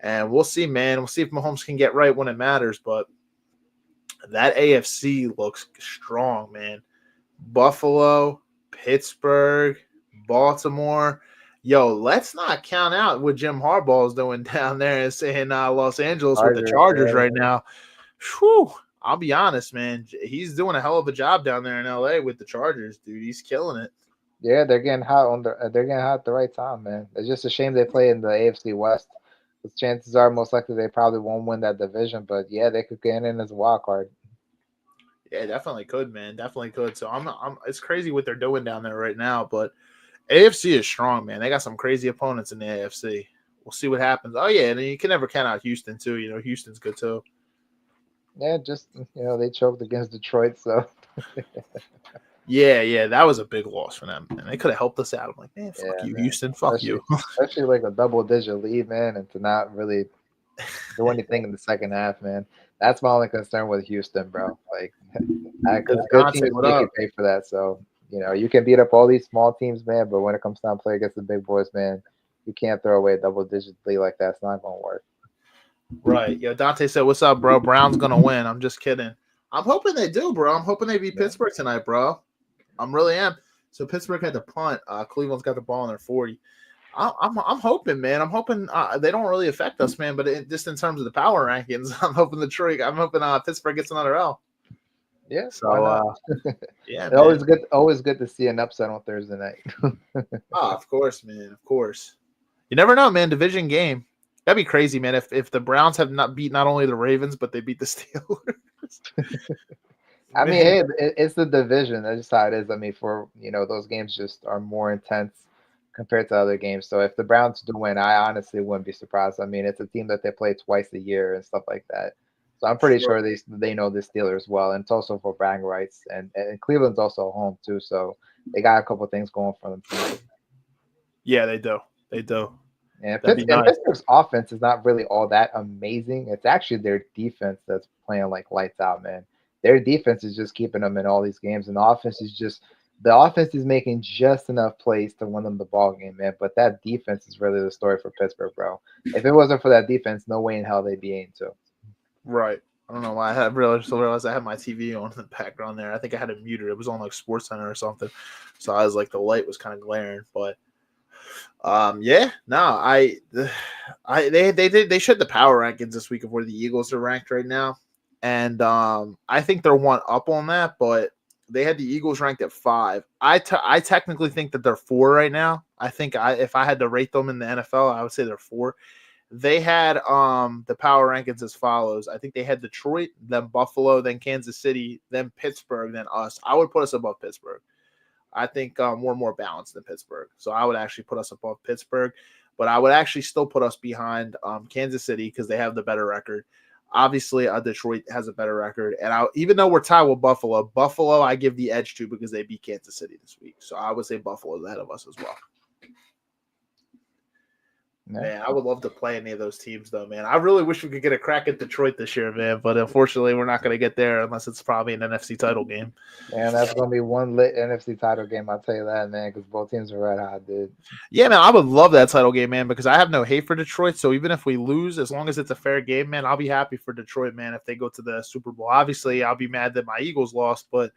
and we'll see, man. We'll see if Mahomes can get right when it matters. But that AFC looks strong, man. Buffalo, Pittsburgh, Baltimore. Yo, let's not count out what Jim Harbaugh is doing down there in Los Angeles with the Chargers right now. Whew, I'll be honest, man. He's doing a hell of a job down there in LA with the Chargers, dude. He's killing it. Yeah, they're getting hot they're getting hot at the right time, man. It's just a shame they play in the AFC West. The chances are most likely they probably won't win that division, but yeah, they could get in as a wild card. Yeah, definitely could, man. Definitely could. So I'm it's crazy what they're doing down there right now, but AFC is strong, man. They got some crazy opponents in the AFC. We'll see what happens. Oh yeah, and you can never count out Houston too. You know, Houston's good too. Yeah, just they choked against Detroit, so yeah, that was a big loss for them, and they could have helped us out. I'm like, man, fuck you, man. Houston, fuck you. Especially like a double-digit lead, man, and to not really do anything in the second half, man. That's my only concern with Houston, bro. Like, because good teams make you pay for that. So, you can beat up all these small teams, man, but when it comes down to play against the big boys, man, you can't throw away a double-digit lead like that. It's not going to work. Right. Yo, Dante said, what's up, bro? Brown's going to win. I'm just kidding. I'm hoping they do, bro. I'm hoping they beat Pittsburgh tonight, bro. I really am. So Pittsburgh had to punt. Cleveland's got the ball in their 40. I'm hoping, man. I'm hoping they don't really affect us, man. But just in terms of the power rankings, I'm hoping Pittsburgh gets another L. Yeah. So yeah, always good to see an upset on Thursday night. Of course, man. Of course. You never know, man. Division game. That'd be crazy, man. If the Browns have not beat not only the Ravens, but they beat the Steelers. I mean, hey, it's the division. That's just how it is. I mean, those games just are more intense compared to other games. So if the Browns do win, I honestly wouldn't be surprised. I mean, it's a team that they play twice a year and stuff like that. So I'm pretty sure they know the Steelers well, and it's also for bragging rights. And Cleveland's also home too, so they got a couple things going for them too. Yeah, they do. They do. And Pittsburgh's offense is not really all that amazing. It's actually their defense that's playing like lights out, man. Their defense is just keeping them in all these games, and the offense is making just enough plays to win them the ball game, man. But that defense is really the story for Pittsburgh, bro. If it wasn't for that defense, no way in hell they'd be 8-2. Right. I don't know why I realized I had my TV on in the background there. I think I had it muted. It was on like SportsCenter or something. So I was like, the light was kind of glaring. But Yeah, no, they showed the power rankings this week of where the Eagles are ranked right now, and I think they're one up on that, but they had the Eagles ranked at 5. I technically think that they're 4 right now. I think if I had to rate them in the NFL, I would say they're 4. They had the power rankings as follows. I think they had Detroit, then Buffalo, then Kansas City, then Pittsburgh, then us. I would put us above Pittsburgh. I think we're more balanced than Pittsburgh. So I would actually put us above Pittsburgh, but I would actually still put us behind Kansas City because they have the better record. Obviously, Detroit has a better record. And even though we're tied with Buffalo, I give the edge to because they beat Kansas City this week. So I would say Buffalo is ahead of us as well. Yeah. Man, I would love to play any of those teams, though, man. I really wish we could get a crack at Detroit this year, man. But unfortunately, we're not going to get there unless it's probably an NFC title game. Man, that's going to be one lit NFC title game, I'll tell you that, man, because both teams are red hot, dude. Yeah, man, I would love that title game, man, because I have no hate for Detroit. So even if we lose, as long as it's a fair game, man, I'll be happy for Detroit, man, if they go to the Super Bowl. Obviously, I'll be mad that my Eagles lost, but,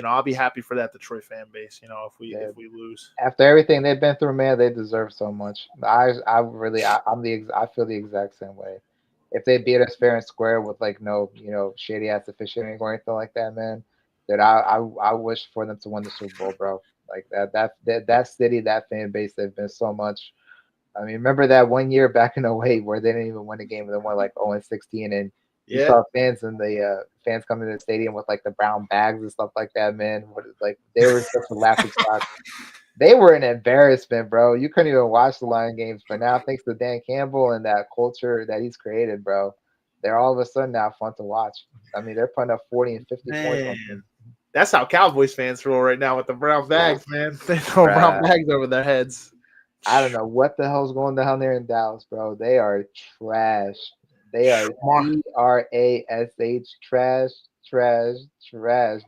I'll be happy for that Detroit fan base, if we lose. After everything they've been through, man, they deserve so much. I feel the exact same way. If they beat us fair and square with no, shady ass officiating or anything like that, man, that I wish for them to win the Super Bowl, bro. Like that city, that fan base, they've been so much. I mean, remember that one year back in 2008 where they didn't even win a game, and they won 0-16, and you saw fans and the fans coming to the stadium with the brown bags and stuff like that, man. They were such a laughing stock. They were an embarrassment, bro. You couldn't even watch the Lion games. But now, thanks to Dan Campbell and that culture that he's created, bro, they're all of a sudden now fun to watch. I mean, they're putting up 40 and 50 points on them. That's how Cowboys fans roll right now with the brown bags, man. They throw brown bags over their heads. I don't know what the hell's going down there in Dallas, bro. They are trash. They are trash. Trash,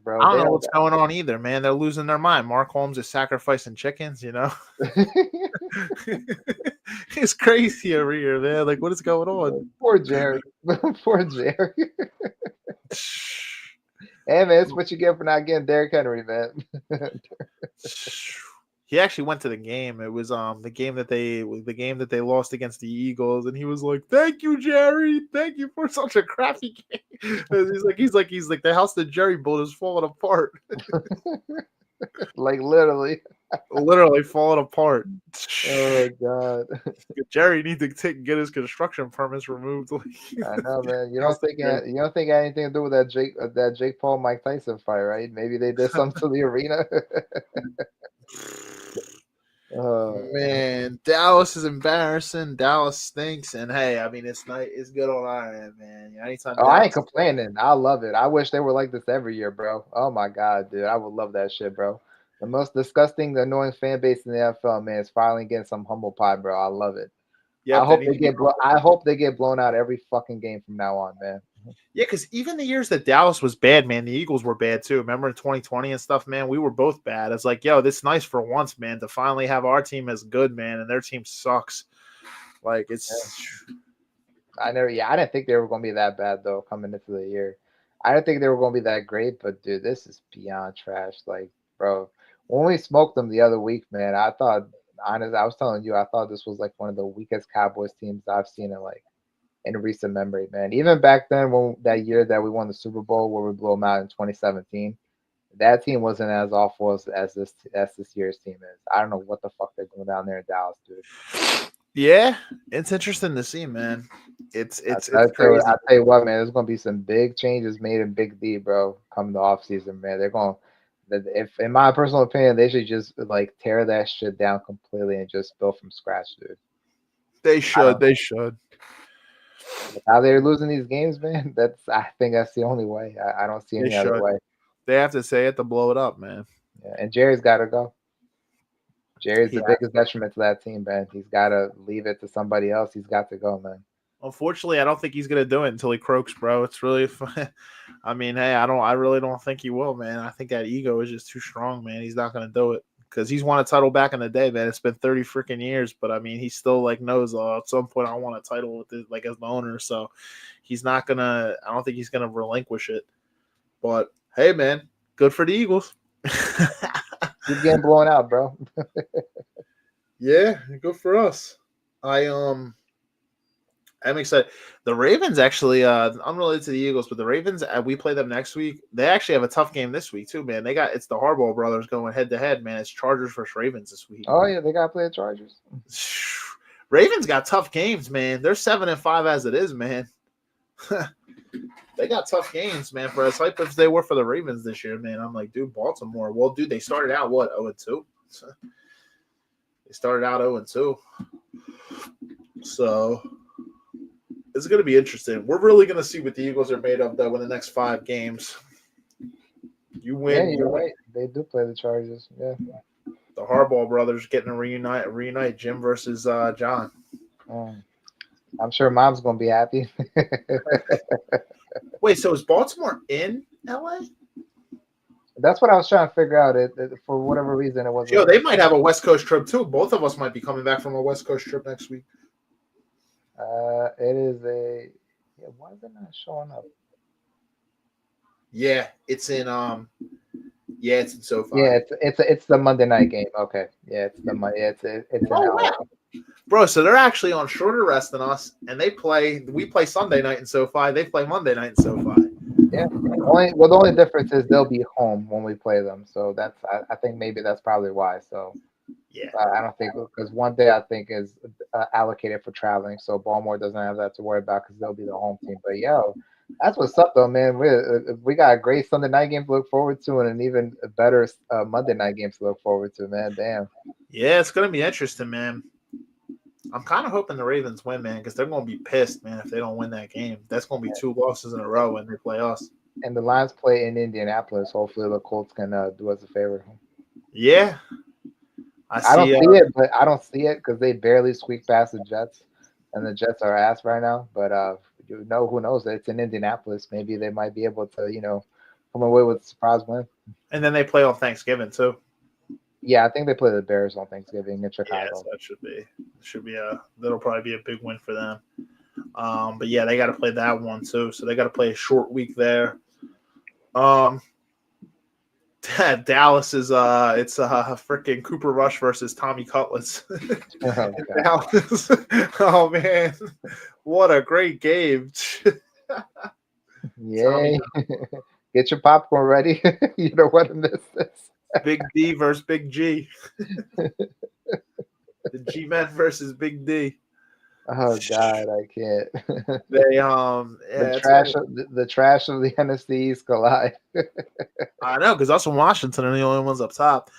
bro. I don't know what's going on either, man. They're losing their mind. Mark Holmes is sacrificing chickens, It's crazy over here, man. What is going on? Poor Jerry. Poor Jerry. Hey, man, it's what you get for not getting Derrick Henry, man. He actually went to the game. It was the game that they lost against the Eagles, and he was like, "Thank you, Jerry. Thank you for such a crappy game." He's like the house that Jerry built is falling apart. Literally falling apart. Oh God. Jerry needs to get his construction permits removed. I know, man. You don't think it had anything to do with that Jake Paul Mike Tyson fight, right? Maybe they did something to the arena. Oh man, Dallas is embarrassing. Dallas stinks, and hey, I mean it's good on our end, man. Anytime. I ain't complaining. I love it. I wish they were like this every year, bro. Oh my God, dude, I would love that shit, bro. The most disgusting, annoying fan base in the NFL, man, is finally getting some humble pie, bro. I love it. Yeah, I hope they get blown out every fucking game from now on, man. Yeah, because even the years that Dallas was bad, man, the Eagles were bad too. Remember in 2020 and stuff, man, we were both bad. It's this is nice for once, man, to finally have our team as good, man, and their team sucks. I didn't think they were going to be that bad, though, coming into the year. I didn't think they were going to be that great, but, dude, this is beyond trash. Bro, when we smoked them the other week, man, I thought, honestly, I was telling you, I thought this was, one of the weakest Cowboys teams I've seen in recent memory, man. Even back then, when that year that we won the Super Bowl where we blew them out in 2017, that team wasn't as awful as this year's team is. I don't know what the fuck they're doing down there in Dallas, dude. Yeah, it's interesting to see, man. It's I'll tell you what, man. There's gonna be some big changes made in Big D, bro, come the offseason, man. They're going. If, in my personal opinion, they should just tear that shit down completely and just build from scratch, dude. They should. They should. How they're losing these games, man. I think that's the only way. I don't see any other way. They have to say it to blow it up, man. Yeah, and Jerry's got to go. Jerry's the biggest detriment to that team, man. He's got to leave it to somebody else. He's got to go, man. Unfortunately, I don't think he's gonna do it until he croaks, bro. It's really fun. I mean, hey, I really don't think he will, man. I think that ego is just too strong, man. He's not gonna do it because he's won a title back in the day, man. It's been 30 freaking years, but I mean, he still knows at some point I want a title with it, as the owner. So he's not gonna. I don't think he's gonna relinquish it. But hey, man, good for the Eagles. He's getting blown out, bro. Yeah, good for us. I'm excited. The Ravens actually, unrelated to the Eagles, but the Ravens, we play them next week. They actually have a tough game this week too, man. It's the Harbaugh brothers going head to head, man. It's Chargers versus Ravens this week. Oh yeah, they got to play the Chargers. Ravens got tough games, man. They're 7-5 as it is, man. They got tough games, man. For as hype as they were for the Ravens this year, man. I'm like, dude, Baltimore. Well, dude, they started out what 0-2. They started out 0-2. So it's going to be interesting. We're really going to see what the Eagles are made of, though, in the next 5 games. You win. Yeah, you're right. They do play the Chargers. Yeah. The Harbaugh brothers getting a reunite Jim versus John. I'm sure Mom's going to be happy. Wait, so is Baltimore in LA? That's what I was trying to figure out. For whatever reason, it wasn't. Yo, they might have a West Coast trip, too. Both of us might be coming back from a West Coast trip next week. It is a. Yeah, why is it not showing up? Yeah, it's in it's in SoFi. Yeah, it's the Monday night game. Okay, yeah, it's the Monday. It's in LA. Bro, so they're actually on shorter rest than us, and we play Sunday night in SoFi. They play Monday night in SoFi. Yeah. The only difference is they'll be home when we play them. So that's I think maybe that's probably why. So yeah, I don't think because one day I think is allocated for traveling, so Baltimore doesn't have that to worry about because they'll be the home team. But that's what's up though, man. We got a great Sunday night game to look forward to, and an even better Monday night game to look forward to, man. Damn. Yeah, it's gonna be interesting, man. I'm kind of hoping the Ravens win, man, because they're going to be pissed, man, if they don't win that game. That's going to be 2 losses in a row when they play us. And the Lions play in Indianapolis. Hopefully the Colts can do us a favor. Yeah. I don't see it, but I don't see it because they barely squeak past the Jets, and the Jets are ass right now. But who knows? It's in Indianapolis. Maybe they might be able to, come away with a surprise win. And then they play on Thanksgiving, too. Yeah, I think they play the Bears on Thanksgiving in Chicago. Yeah, so that should be that'll probably be a big win for them. But yeah, they got to play that one too. So they got to play a short week there. Dallas is it's freaking Cooper Rush versus Tommy Cutlets. Dallas. Oh man, what a great game! Yay! Get your popcorn ready. You don't want to miss this. Big D versus Big G. The G-Men versus Big D. Oh God, I can't. They the trash of the NFC East collide. I know, because us and Washington are the only ones up top.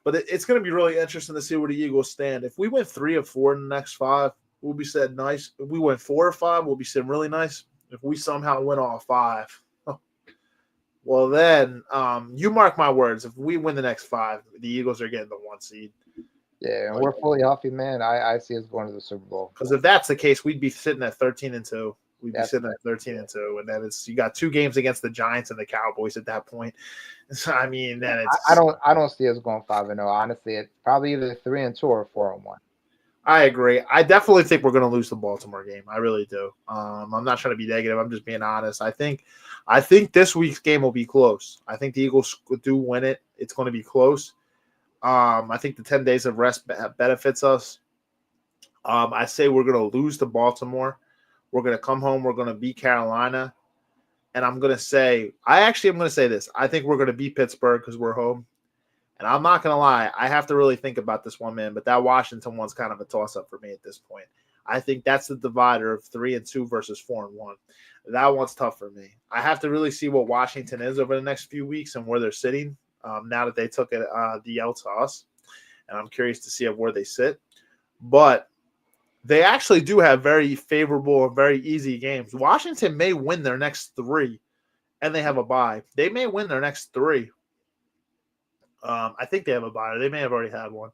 But it's going to be really interesting to see where the Eagles stand. If we win 3 of 4 in the next 5, we'll be said nice. If we win 4 or 5, we'll be said really nice. If we somehow win all 5. Well, then, you mark my words. If we win the next 5, the Eagles are getting the 1 seed. Yeah, and we're fully healthy, man. I see us going to the Super Bowl. Because if that's the case, we'd be sitting at 13-2. We'd be sitting at 13-2, and then you got 2 games against the Giants and the Cowboys at that point. So, I mean, then it's. I don't see us going 5-0. Honestly, it's probably either 3-2 or 4-1. I agree. I definitely think we're going to lose the Baltimore game. I really do. I'm not trying to be negative. I'm just being honest. I think this week's game will be close. I think the Eagles do win it. It's going to be close. I think the 10 days of rest benefits us. I say we're going to lose to Baltimore. We're going to come home. We're going to beat Carolina. And I'm going to say this. I think we're going to beat Pittsburgh because we're home. And I'm not going to lie. I have to really think about this one, man. But that Washington one's kind of a toss-up for me at this point. I think that's the divider of 3-2 versus 4-1. That one's tough for me. I have to really see what Washington is over the next few weeks and where they're sitting now that they took it the L to us. And I'm curious to see where they sit. But they actually do have very favorable and very easy games. Washington may win their next 3, and they have a bye. They may win their next 3. I think they have a bye. They may have already had one.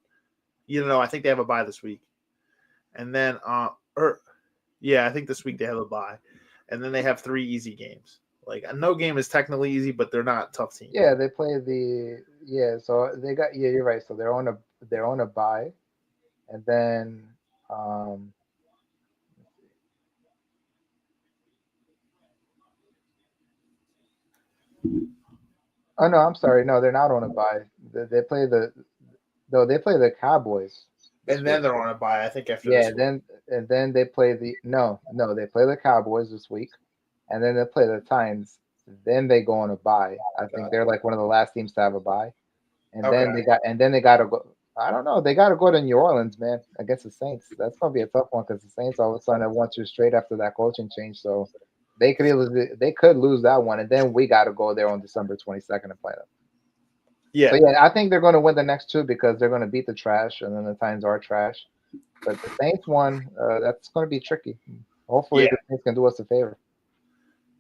I think they have a bye this week. And then, I think this week they have a bye. And then they have 3 easy games. Like, no game is technically easy, but they're not tough teams. Yeah, they play so they got, you're right. So they're on a bye. And then, oh no, I'm sorry. No, they're not on a bye. They play the Cowboys. And then they're on a bye, I think, after Yeah, this then they play they play the Cowboys this week, and then they play the Titans. Then they go on a bye. I think they're like one of the last teams to have a bye. And then they got to go. I don't know. They got to go to New Orleans, man, against the Saints. That's gonna be a tough one because the Saints all of a sudden have won 2 straight after that coaching change. So they could lose that one, and then we got to go there on December 22nd and play them. Yeah. So yeah, I think they're going to win the next 2 because they're going to beat the trash, and then the Titans are trash. But the Saints one, that's going to be tricky. Hopefully, the Saints can do us a favor.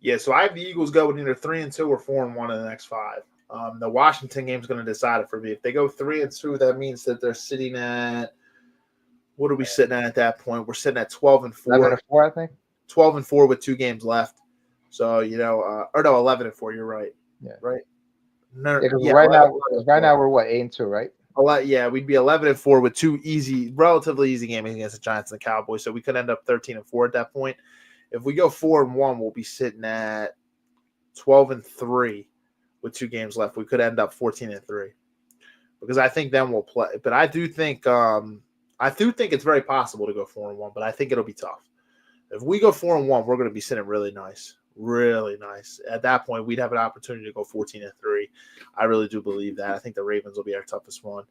Yeah, so I have the Eagles going either 3-2 or 4-1 in the next 5. The Washington game is going to decide it for me. If they go 3-2, that means that they're sitting at what are we sitting at that point? We're sitting at 12-4. 11-4, I think. 12-4 with 2 games left. So 11-4. You're right. Yeah. Right. No, right now we're what 8-2, right? Yeah, we'd be 11-4 with 2 relatively easy games against the Giants and the Cowboys. So we could end up 13-4 at that point. If we go 4-1, we'll be sitting at 12-3 with 2 games left. We could end up 14-3 because I think then we'll play. But I do think it's very possible to go 4-1, but I think it'll be tough. If we go 4-1, we're going to be sitting really nice. Really nice. At that point, we'd have an opportunity to go 14-3. I really do believe that. I think the Ravens will be our toughest one.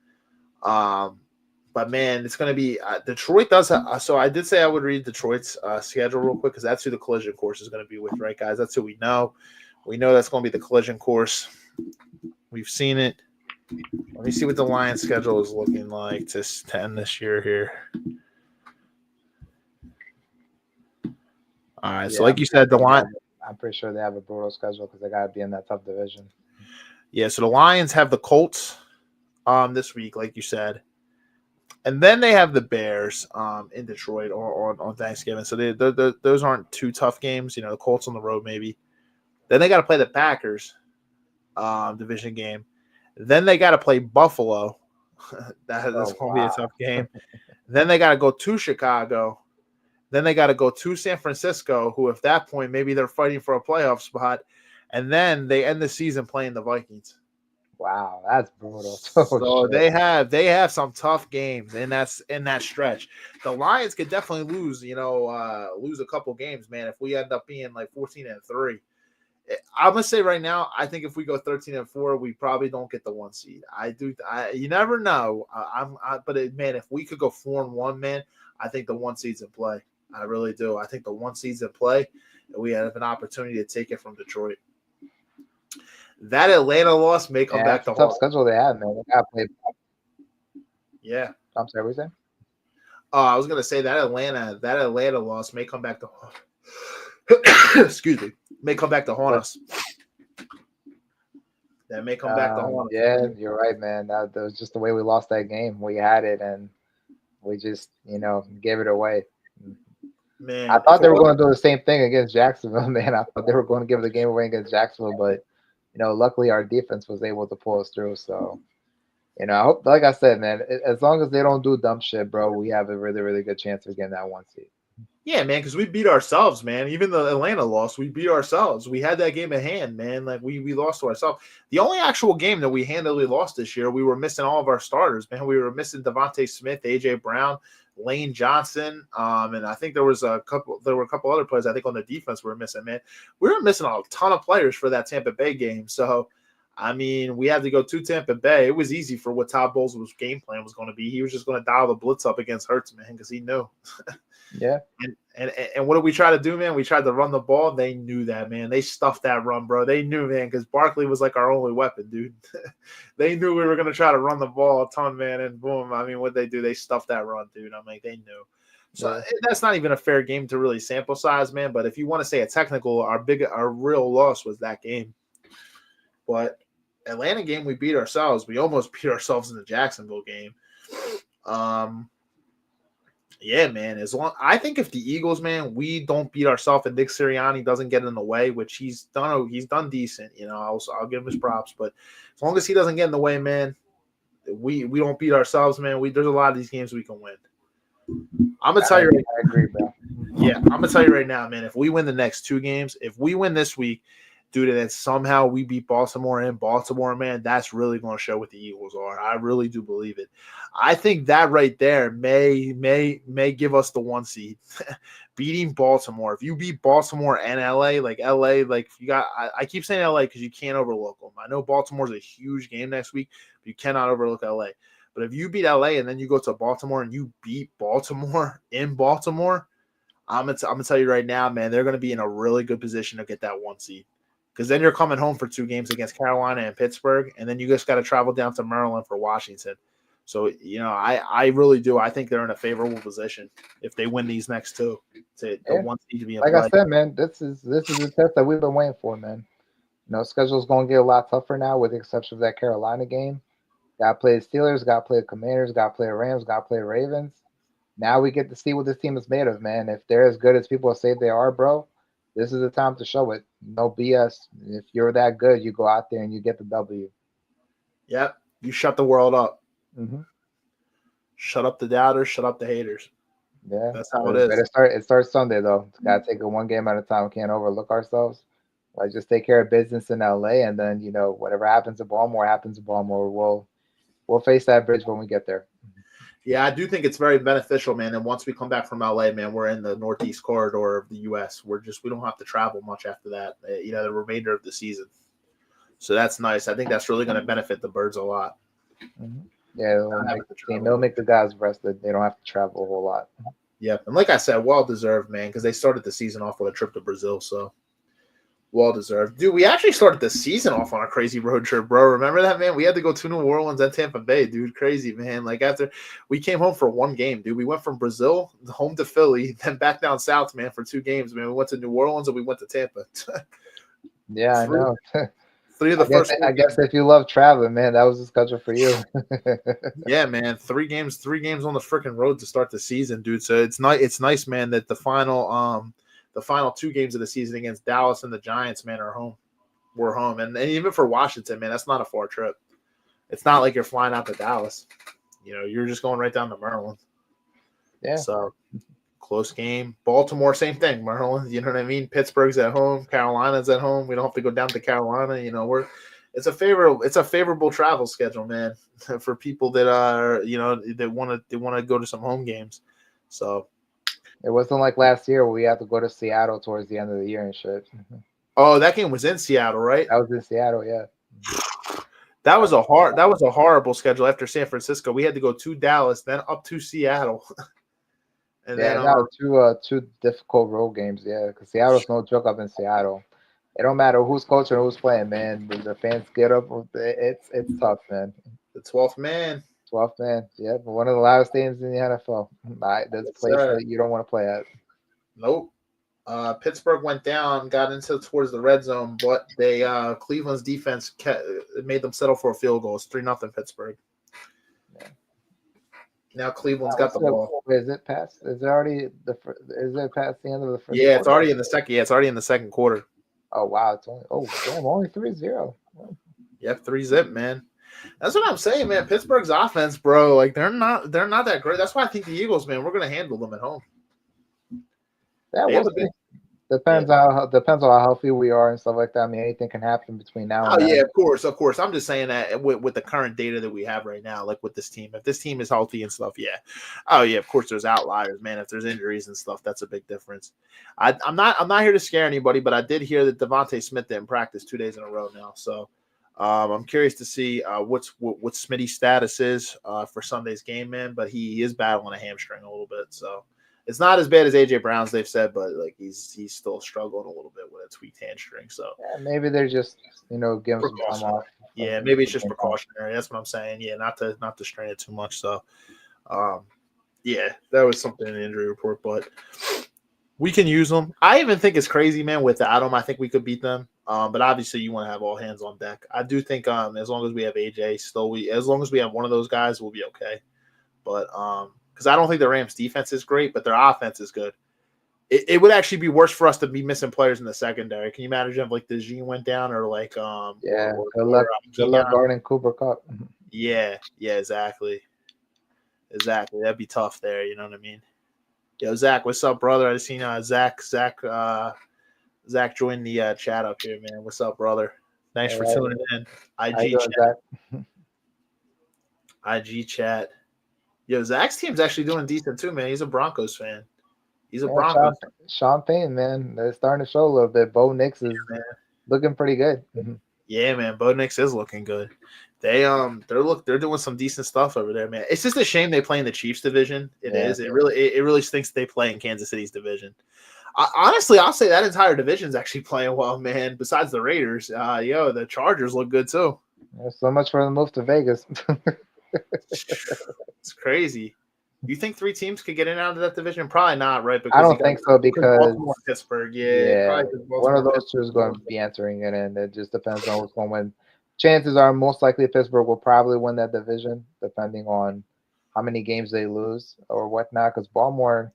But man, it's going to be Detroit does. So I did say I would read Detroit's schedule real quick because that's who the collision course is going to be with, right, guys? That's who we know. We know that's going to be the collision course. We've seen it. Let me see what the Lions schedule is looking like to end this year here. All right, so like you said, the Lions. I'm pretty sure they have a brutal schedule because they got to be in that tough division. Yeah, so the Lions have the Colts this week, like you said. And then they have the Bears in Detroit on Thanksgiving. So those aren't 2 tough games. The Colts on the road maybe. Then they got to play the Packers division game. Then they got to play Buffalo. That's going to be a tough game. Then they got to go to Chicago. Then they got to go to San Francisco, who at that point maybe they're fighting for a playoff spot. And then they end the season playing the Vikings. Wow, that's brutal. So they have some tough games in that stretch. The Lions could definitely lose a couple games, man. If we end up being like 14-3, I'm gonna say right now, I think if we go 13-4, we probably don't get the 1 seed. You never know. But if we could go 4-1, man, I think the 1 seed's in play. I really do. I think the 1 seed's in play, and we have an opportunity to take it from Detroit. That Atlanta loss may come back to haunt. Tough schedule they have, man. They got to play. Yeah. I'm sorry, what you saying? I was gonna say that Atlanta loss may come back to haunt. Excuse me. May come back to haunt us. That may come back to haunt us. Yeah, you're right, man. That was just the way we lost that game. We had it, and we just gave it away. Man, I thought they were going to do the same thing against Jacksonville, man. I thought they were going to give the game away against Jacksonville, but luckily our defense was able to pull us through. So, I hope, like I said, man, as long as they don't do dumb shit, bro, we have a really, really good chance of getting that 1 seed. Yeah, man, because we beat ourselves, man. Even the Atlanta loss, we beat ourselves. We had that game at hand, man. Like we lost to ourselves. The only actual game that we handily lost this year, we were missing all of our starters, man. We were missing Devontae Smith, AJ Brown, Lane Johnson, and I think there were a couple other players I think on the defense we were missing, man. We were missing a ton of players for that Tampa Bay game. So, we had to go to Tampa Bay. It was easy for what Todd Bowles' game plan was going to be. He was just going to dial the blitz up against Hurts, man, because he knew. Yeah. And what did we try to do, man? We tried to run the ball. They knew that, man. They stuffed that run, bro. They knew, man, because Barkley was like our only weapon, dude. They knew we were going to try to run the ball a ton, man, and boom. What'd they do? They stuffed that run, dude. They knew. So that's not even a fair game to really sample size, man. But if you want to say a technical, our real loss was that game. But Atlanta game, we beat ourselves. We almost beat ourselves in the Jacksonville game. Yeah, man. I think if the Eagles, man, we don't beat ourselves and Nick Sirianni doesn't get in the way, which he's done decent. I'll give him his props. But as long as he doesn't get in the way, man, we don't beat ourselves, man. There's a lot of these games we can win. I'm gonna tell you. I agree, bro. Yeah, I'm gonna tell you right now, man. If we win the next 2 games, if we win this week, dude, and then somehow we beat Baltimore in Baltimore, man, that's really going to show what the Eagles are. I really do believe it. I think that right there may give us the 1 seed. Beating Baltimore. If you beat Baltimore and LA, you got, I keep saying LA because you can't overlook them. I know Baltimore's a huge game next week, but you cannot overlook LA. But if you beat LA and then you go to Baltimore and you beat Baltimore in Baltimore, I'm gonna tell you right now, man, they're gonna be in a really good position to get that 1 seed. Because then you're coming home for 2 games against Carolina and Pittsburgh, and then you just got to travel down to Maryland for Washington. So, I really do. I think they're in a favorable position if they win these next 2. The 1 seed to be in like play. I said, man, this is the test that we've been waiting for, man. Schedule's going to get a lot tougher now, with the exception of that Carolina game. Got to play the Steelers, got to play the Commanders, got to play the Rams, got to play the Ravens. Now we get to see what this team is made of, man. If they're as good as people say they are, bro, this is the time to show it. No BS. If you're that good, you go out there and you get the W. Yep. You shut the world up. Mm-hmm. Shut up the doubters. Shut up the haters. Yeah. That's how it is. It starts Sunday, though. It's got to take it 1 game at a time. We can't overlook ourselves. Just take care of business in LA, and then, whatever happens in Baltimore happens in Baltimore. We'll face that bridge when we get there. Yeah, I do think it's very beneficial, man. And once we come back from LA, man, we're in the Northeast corridor of the U.S. We don't have to travel much after that, the remainder of the season. So that's nice. I think that's really going to benefit the Birds a lot. Mm-hmm. Yeah, it'll make the guys rested. They don't have to travel a whole lot. Yep. And like I said, well-deserved, man, because they started the season off with a trip to Brazil, so well-deserved. Dude, we actually started the season off on a crazy road trip, bro. Remember that, man? We had to go to New Orleans and Tampa Bay, dude. Crazy, man. After we came home for 1 game, dude. We went from Brazil home to Philly, then back down south, man, for 2 games, man. We went to New Orleans and we went to Tampa. Yeah, I know. 3 of the first. I guess if you love traveling, man, that was the schedule for you. Yeah, man. 3 games on the freaking road to start the season, dude. So it's nice, man, that the final 2 games of the season against Dallas and the Giants, man, are home. We're home. And even for Washington, man, that's not a far trip. It's not like you're flying out to Dallas. You're just going right down to Maryland. Yeah. So close game. Baltimore, same thing. Maryland, you know what I mean? Pittsburgh's at home. Carolina's at home. We don't have to go down to Carolina. It's a favorable travel schedule, man, for people that are, they want to go to some home games. So it wasn't like last year where we had to go to Seattle towards the end of the year and shit. Oh, that game was in Seattle, right? That was in Seattle, yeah. That was a horrible schedule after San Francisco. We had to go to Dallas, then up to Seattle. And then two difficult road games, yeah, because Seattle's no joke up in Seattle. It don't matter who's coaching or who's playing, man. The fans get up. It's tough, man. The 12th man. 12th man, yeah, but one of the loudest stadiums in the NFL. There's a place that you don't want to play at. Nope. Pittsburgh went down, got towards the red zone, but Cleveland's defense made them settle for a field goal. It's 3-0 Pittsburgh. Yeah. Now Cleveland's got the ball. Is it past? Is it past the end of the first? Yeah, it's already in the second. Yeah, it's already in the second quarter. Oh wow! It's only 3-0. Yep, 3-0, man. That's what I'm saying, man. Pittsburgh's offense, bro, they're not that great. That's why I think the Eagles, man, we're gonna handle them at home. Yeah, depends on how healthy we are and stuff like that. I mean, anything can happen between now and then. Yeah, of course. I'm just saying that with the current data that we have right now, with this team, if this team is healthy and stuff, yeah. Oh yeah, of course there's outliers, man. If there's injuries and stuff, that's a big difference. I'm not here to scare anybody, but I did hear that Devontae Smith didn't practice 2 days in a row now, so. I'm curious to see what Smitty's status is for Sunday's game, man. But he is battling a hamstring a little bit, so it's not as bad as AJ Brown's, they've said, but he's still struggling a little bit with a tweaked hamstring. So maybe they're just giving some time off. Yeah, maybe it's just precautionary. That's what I'm saying. Yeah, not to strain it too much. So, yeah, that was something in the injury report, but we can use them. I even think it's crazy, man. Without them, I think we could beat them. But obviously, you want to have all hands on deck. I do think as long as we have AJ, as long as we have one of those guys, we'll be okay. But because I don't think the Rams' defense is great, but their offense is good. It would actually be worse for us to be missing players in the secondary. Can you imagine if the Jean went down or good luck guarding Cooper Kupp. Yeah, exactly. That'd be tough there. You know what I mean? Yo, Zach, what's up, brother? I seen Zach Zach joined the chat up here, man. What's up, brother? Thanks for tuning in. IG chat. IG chat. Yo, Zach's team's actually doing decent too, man. He's a Broncos fan. He's a Broncos fan. Sean Payton, man. They're starting to show a little bit. Bo Nix is looking pretty good. Yeah, man. Bo Nix is looking good. They're doing some decent stuff over there, man. It's just a shame they play in the Chiefs division. It really stinks they play in Kansas City's division. Honestly, I'll say that entire division's actually playing well, man. Besides the Raiders, the Chargers look good too. So much for the move to Vegas. It's crazy. You think 3 teams could get in out of that division? Probably not, right? Because I don't think so because Pittsburgh, one of those two is going to be entering it, and it just depends on what's going to win. Chances are most likely Pittsburgh will probably win that division, depending on how many games they lose or whatnot. Because Baltimore,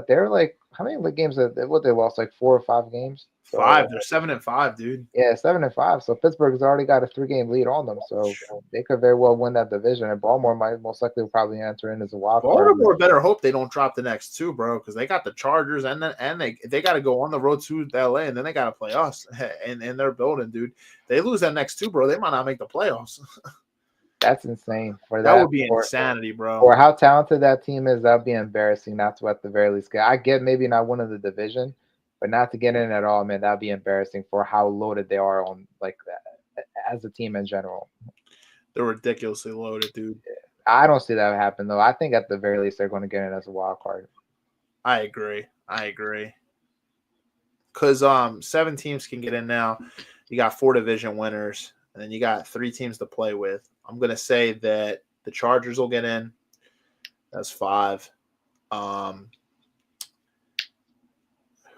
they're like, how many games they lost? Like 4 or 5 games. 5. They're 7-5, dude. Yeah, 7-5. So Pittsburgh's already got a 3-game lead on them. So they could very well win that division. And Baltimore might most likely probably enter in as a wild card. Baltimore better hope they don't drop the next 2, bro, because they got the Chargers and they got to go on the road to LA and then they got to play us in their building, dude. They lose that next 2, bro. They might not make the playoffs. That's insane. That would be insanity, bro. Or how talented that team is, that'd be embarrassing not to at the very least get. I get maybe not winning the division. But not to get in at all, man, that'd be embarrassing for how loaded they are on like that as a team in general. They're ridiculously loaded, dude. I don't see that happen though. I think at the very least they're going to get in as a wild card. I agree. Because 7 teams can get in now. You got 4 division winners, and then you got 3 teams to play with. I'm gonna say that the Chargers will get in. That's 5.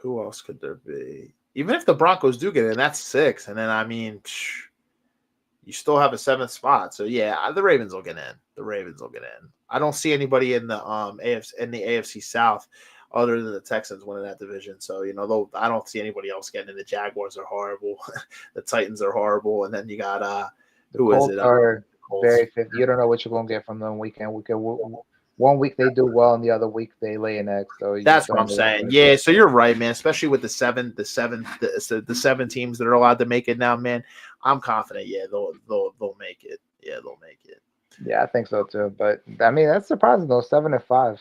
Who else could there be? Even if the Broncos do get in, that's 6. And then, you still have a 7th spot. So, yeah, the Ravens will get in. I don't see anybody in the AFC South other than the Texans winning that division. So, I don't see anybody else getting in. The Jaguars are horrible. The Titans are horrible. And then you got who is it? Are very fit. You don't know what you're going to get from them weekend. One week they do well, and the other week they lay an egg. So that's what I'm saying. Yeah, so you're right, man. Especially with the 7 teams that are allowed to make it now, man. I'm confident. Yeah, they'll make it. Yeah, they'll make it. Yeah, I think so too. But that's surprising though. 7-5.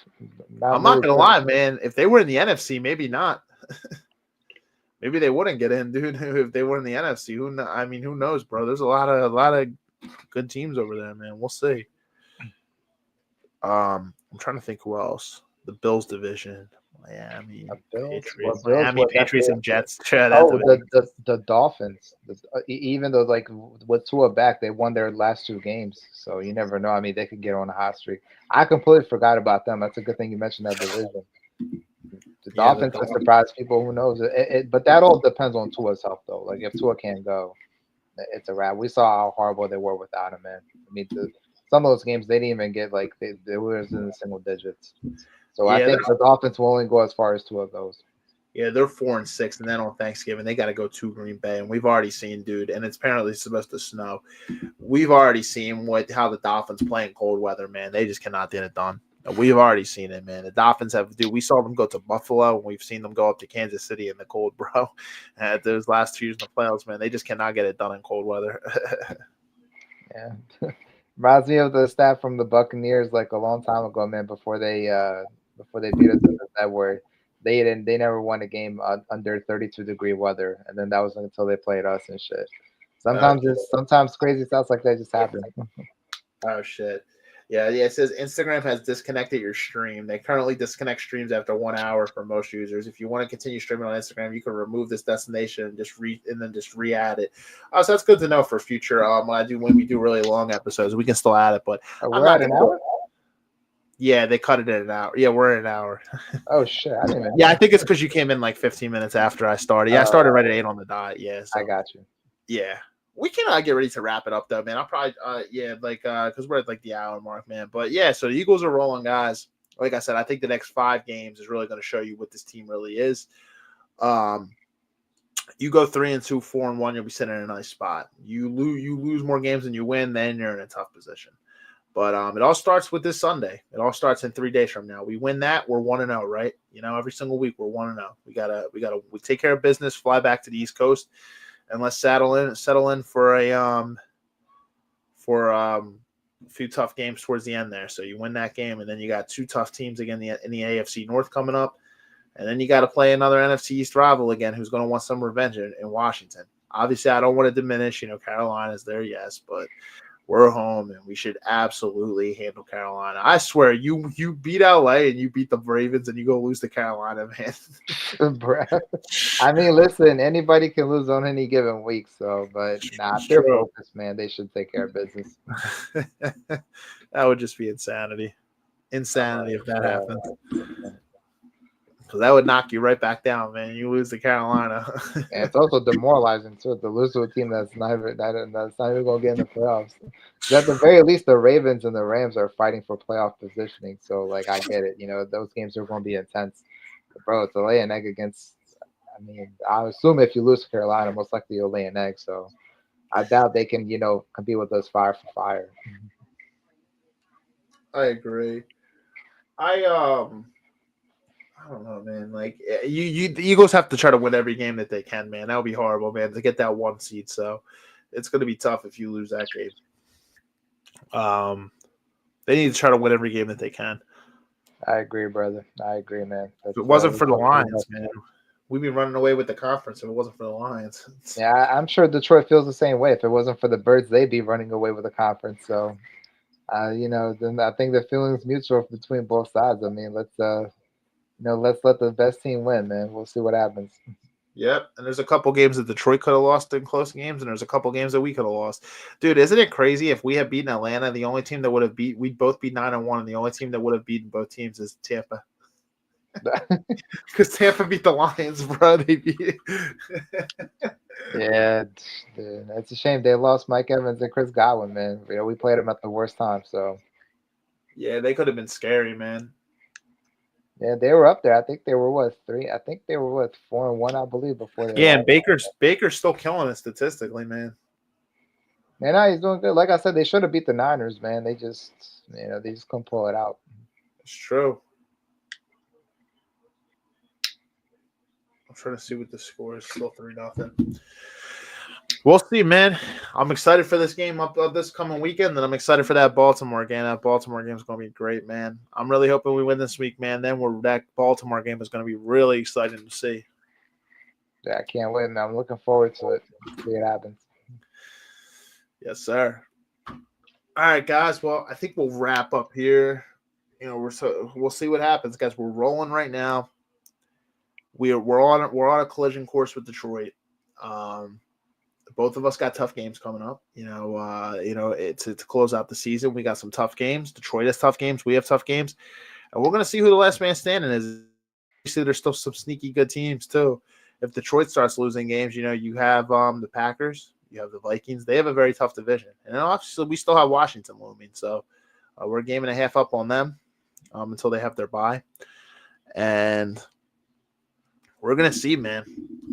I'm not gonna lie, man. If they were in the NFC, maybe not. Maybe they wouldn't get in, dude. If they were in the NFC, who knows, bro? There's a lot of good teams over there, man. We'll see. I'm trying to think who else. The Bills division, Miami, Patriots, and Jets. The Dolphins. Even though with Tua back, they won their last 2 games, so you never know. They could get on a hot streak. I completely forgot about them. That's a good thing you mentioned that division. The Dolphins could surprise people. Who knows? But that all depends on Tua's health, though. Like if Tua can't go, it's a wrap. We saw how horrible they were without him, man. Some of those games they didn't even get they were in the single digits. So I think the Dolphins will only go as far as 2 of those. Yeah, they're 4-6, and then on Thanksgiving they got to go to Green Bay, and we've already seen, dude. And it's apparently supposed to snow. We've already seen how the Dolphins play in cold weather, man. They just cannot get it done. We've already seen it, man. The Dolphins we saw them go to Buffalo, and we've seen them go up to Kansas City in the cold, bro. At those last 2 years in the playoffs, man, they just cannot get it done in cold weather. Yeah. Reminds me of the stat from the Buccaneers like a long time ago, man. Before they beat us in the set where they never won a game under 32-degree weather, and then that was until they played us and shit. Sometimes crazy stuff like that just happen. Oh shit. Yeah, it says Instagram has disconnected your stream. They currently disconnect streams after 1 hour for most users. If you want to continue streaming on Instagram, you can remove this destination and just re-add it. So that's good to know for future. When we do really long episodes, we can still add it. But we're at an hour. Yeah, they cut it in an hour. Yeah, we're in an hour. Oh shit! I didn't even. Yeah, I think it's because you came in like 15 minutes after I started. Yeah, I started right at 8 on the dot. Yeah, so. I got you. Yeah. We can get ready to wrap it up, though, man. I'll probably, because we're at the hour mark, man. But yeah, so the Eagles are rolling, guys. Like I said, I think the next 5 games is really going to show you what this team really is. You go 3-2, 4-1, you'll be sitting in a nice spot. You lose more games than you win, then you're in a tough position. But it all starts with this Sunday. It all starts in 3 days from now. We win that, we're 1-0, right? Every single week we're 1-0. We take care of business, fly back to the East Coast, and let's settle in for a few tough games towards the end there. So you win that game, and then you got 2 tough teams again in the AFC North coming up, and then you got to play another NFC East rival again, who's going to want some revenge in Washington. Obviously, I don't want to diminish. Carolina's there, yes, but we're home, and we should absolutely handle Carolina. I swear, you beat LA and you beat the Ravens, and you go lose to Carolina, man. I mean, listen, anybody can lose on any given week. So, but if they're focused, man, they should take care of business. That would just be insanity if that happened. Because that would knock you right back down, man. You lose to Carolina. And it's also demoralizing too to lose to a team that's not even going to get in the playoffs. At the very least, the Ravens and the Rams are fighting for playoff positioning. So, like, I get it. Those games are going to be intense. But bro, to lay an egg against, I mean, I assume if you lose to Carolina, most likely you'll lay an egg. So, I doubt they can, compete with us fire for fire. I agree. I don't know, man. Like the Eagles have to try to win every game that they can, man. That would be horrible, man, to get that 1 seed. So it's going to be tough if you lose that game. They need to try to win every game that they can. I agree, brother. I agree, man. If it wasn't for the Lions, man, we'd be running away with the conference if it wasn't for the Lions. Yeah, I'm sure Detroit feels the same way. If it wasn't for the Birds, they'd be running away with the conference. So, then I think the feeling's mutual between both sides. I mean, let's let the best team win, man. We'll see what happens. Yep, and there's a couple games that Detroit could have lost in close games, and there's a couple games that we could have lost. Dude, isn't it crazy if we had beaten Atlanta, the only team that would have we'd both be 9-1, and the only team that would have beaten both teams is Tampa. Because Tampa beat the Lions, bro. They beat Yeah, dude, it's a shame they lost Mike Evans and Chris Godwin, man. We played them at the worst time, so. Yeah, they could have been scary, man. Yeah, they were up there. I think they were 3? I think they were 4-1, I believe, before they. Yeah, and Baker's still killing it statistically, man. Man, he's doing good. Like I said, they should have beat the Niners, man. They just, they just couldn't pull it out. It's true. I'm trying to see what the score is. Still 3-0. We'll see, man. I'm excited for this game up this coming weekend, and I'm excited for that Baltimore game. That Baltimore game is going to be great, man. I'm really hoping we win this week, man. Then that Baltimore game is going to be really exciting to see. Yeah, I can't wait, man. I'm looking forward to it. See what happens. Yes, sir. All right, guys. Well, I think we'll wrap up here. We'll see what happens, guys. We're rolling right now. We're on a collision course with Detroit. Both of us got tough games coming up. To close out the season, we got some tough games. Detroit has tough games. We have tough games, and we're gonna see who the last man standing is. See, there's still some sneaky good teams too. If Detroit starts losing games, you have the Packers, you have the Vikings. They have a very tough division, and then obviously we still have Washington looming. So we're a game and a half up on them until they have their bye, and we're gonna see, man.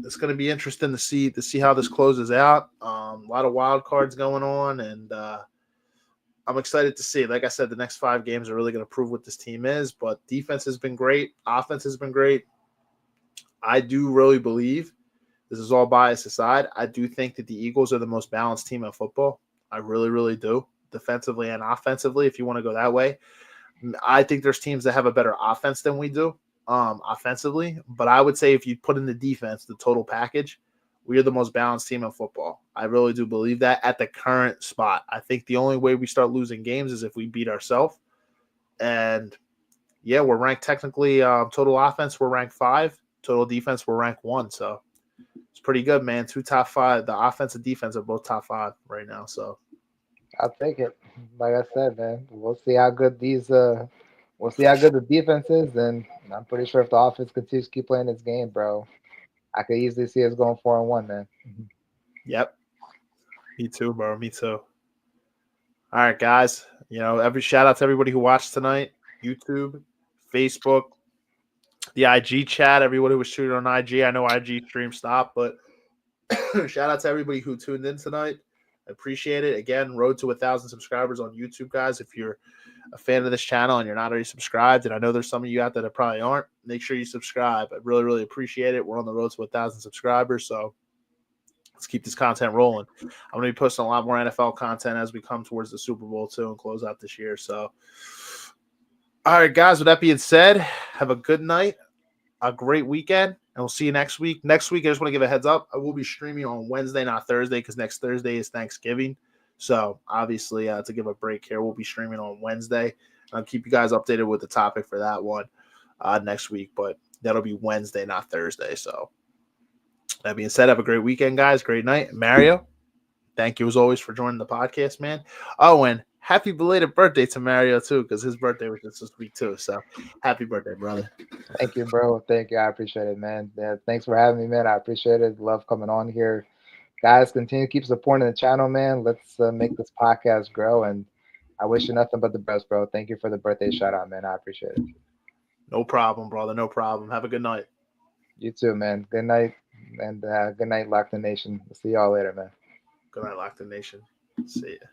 It's gonna be interesting to see how this closes out. A lot of wild cards going on, and I'm excited to see. Like I said, the next 5 games are really gonna prove what this team is. But defense has been great, offense has been great. I do really believe, this is all bias aside, I do think that the Eagles are the most balanced team in football. I really, really do, defensively and offensively. If you want to go that way, I think there's teams that have a better offense than we do. Offensively, but I would say if you put in the defense, the total package, we are the most balanced team in football. I really do believe that at the current spot. I think the only way we start losing games is if we beat ourselves. And yeah, we're ranked technically total offense, we're ranked 5, total defense, we're ranked 1. So it's pretty good, man. 2 top 5. The offense and defense are both top 5 right now. So I'll take it. Like I said, man, we'll see how good we'll see how good the defense is, and I'm pretty sure if the offense continues to keep playing this game, bro, I could easily see us going 4-1, man. Yep. Me too, bro. Me too. All right, guys. Every shout out to everybody who watched tonight. YouTube, Facebook, the IG chat, everybody who was shooting on IG. I know IG stream stopped, but shout out to everybody who tuned in tonight. I appreciate it. Again, road to 1,000 subscribers on YouTube, guys. If you're a fan of this channel and you're not already subscribed, and I know there's some of you out there that probably aren't, make sure you subscribe. I really, really appreciate it. We're on the road to 1,000 subscribers, so let's keep this content rolling. I'm going to be posting a lot more NFL content as we come towards the Super Bowl, too, and close out this year. So, all right, guys, with that being said, have a good night, a great weekend, and we'll see you next week. Next week, I just want to give a heads up. I will be streaming on Wednesday, not Thursday, because next Thursday is Thanksgiving. So, obviously, to give a break here, we'll be streaming on Wednesday. I'll keep you guys updated with the topic for that one next week, but that'll be Wednesday, not Thursday. So, that being said, have a great weekend, guys. Great night. Mario, thank you as always for joining the podcast, man. Oh, and happy belated birthday to Mario, too, because his birthday was just this week, too. So, happy birthday, brother. Thank you, bro. Thank you. I appreciate it, man. Yeah, thanks for having me, man. I appreciate it. Love coming on here. Guys, continue to keep supporting the channel, man. Let's make this podcast grow, and I wish you nothing but the best, bro. Thank you for the birthday shout out, man. I appreciate it. No problem, brother. No problem. Have a good night. You too, man. Good night, and good night, Locked In Nation. See y'all later, man. Good night, Locked In Nation. See ya.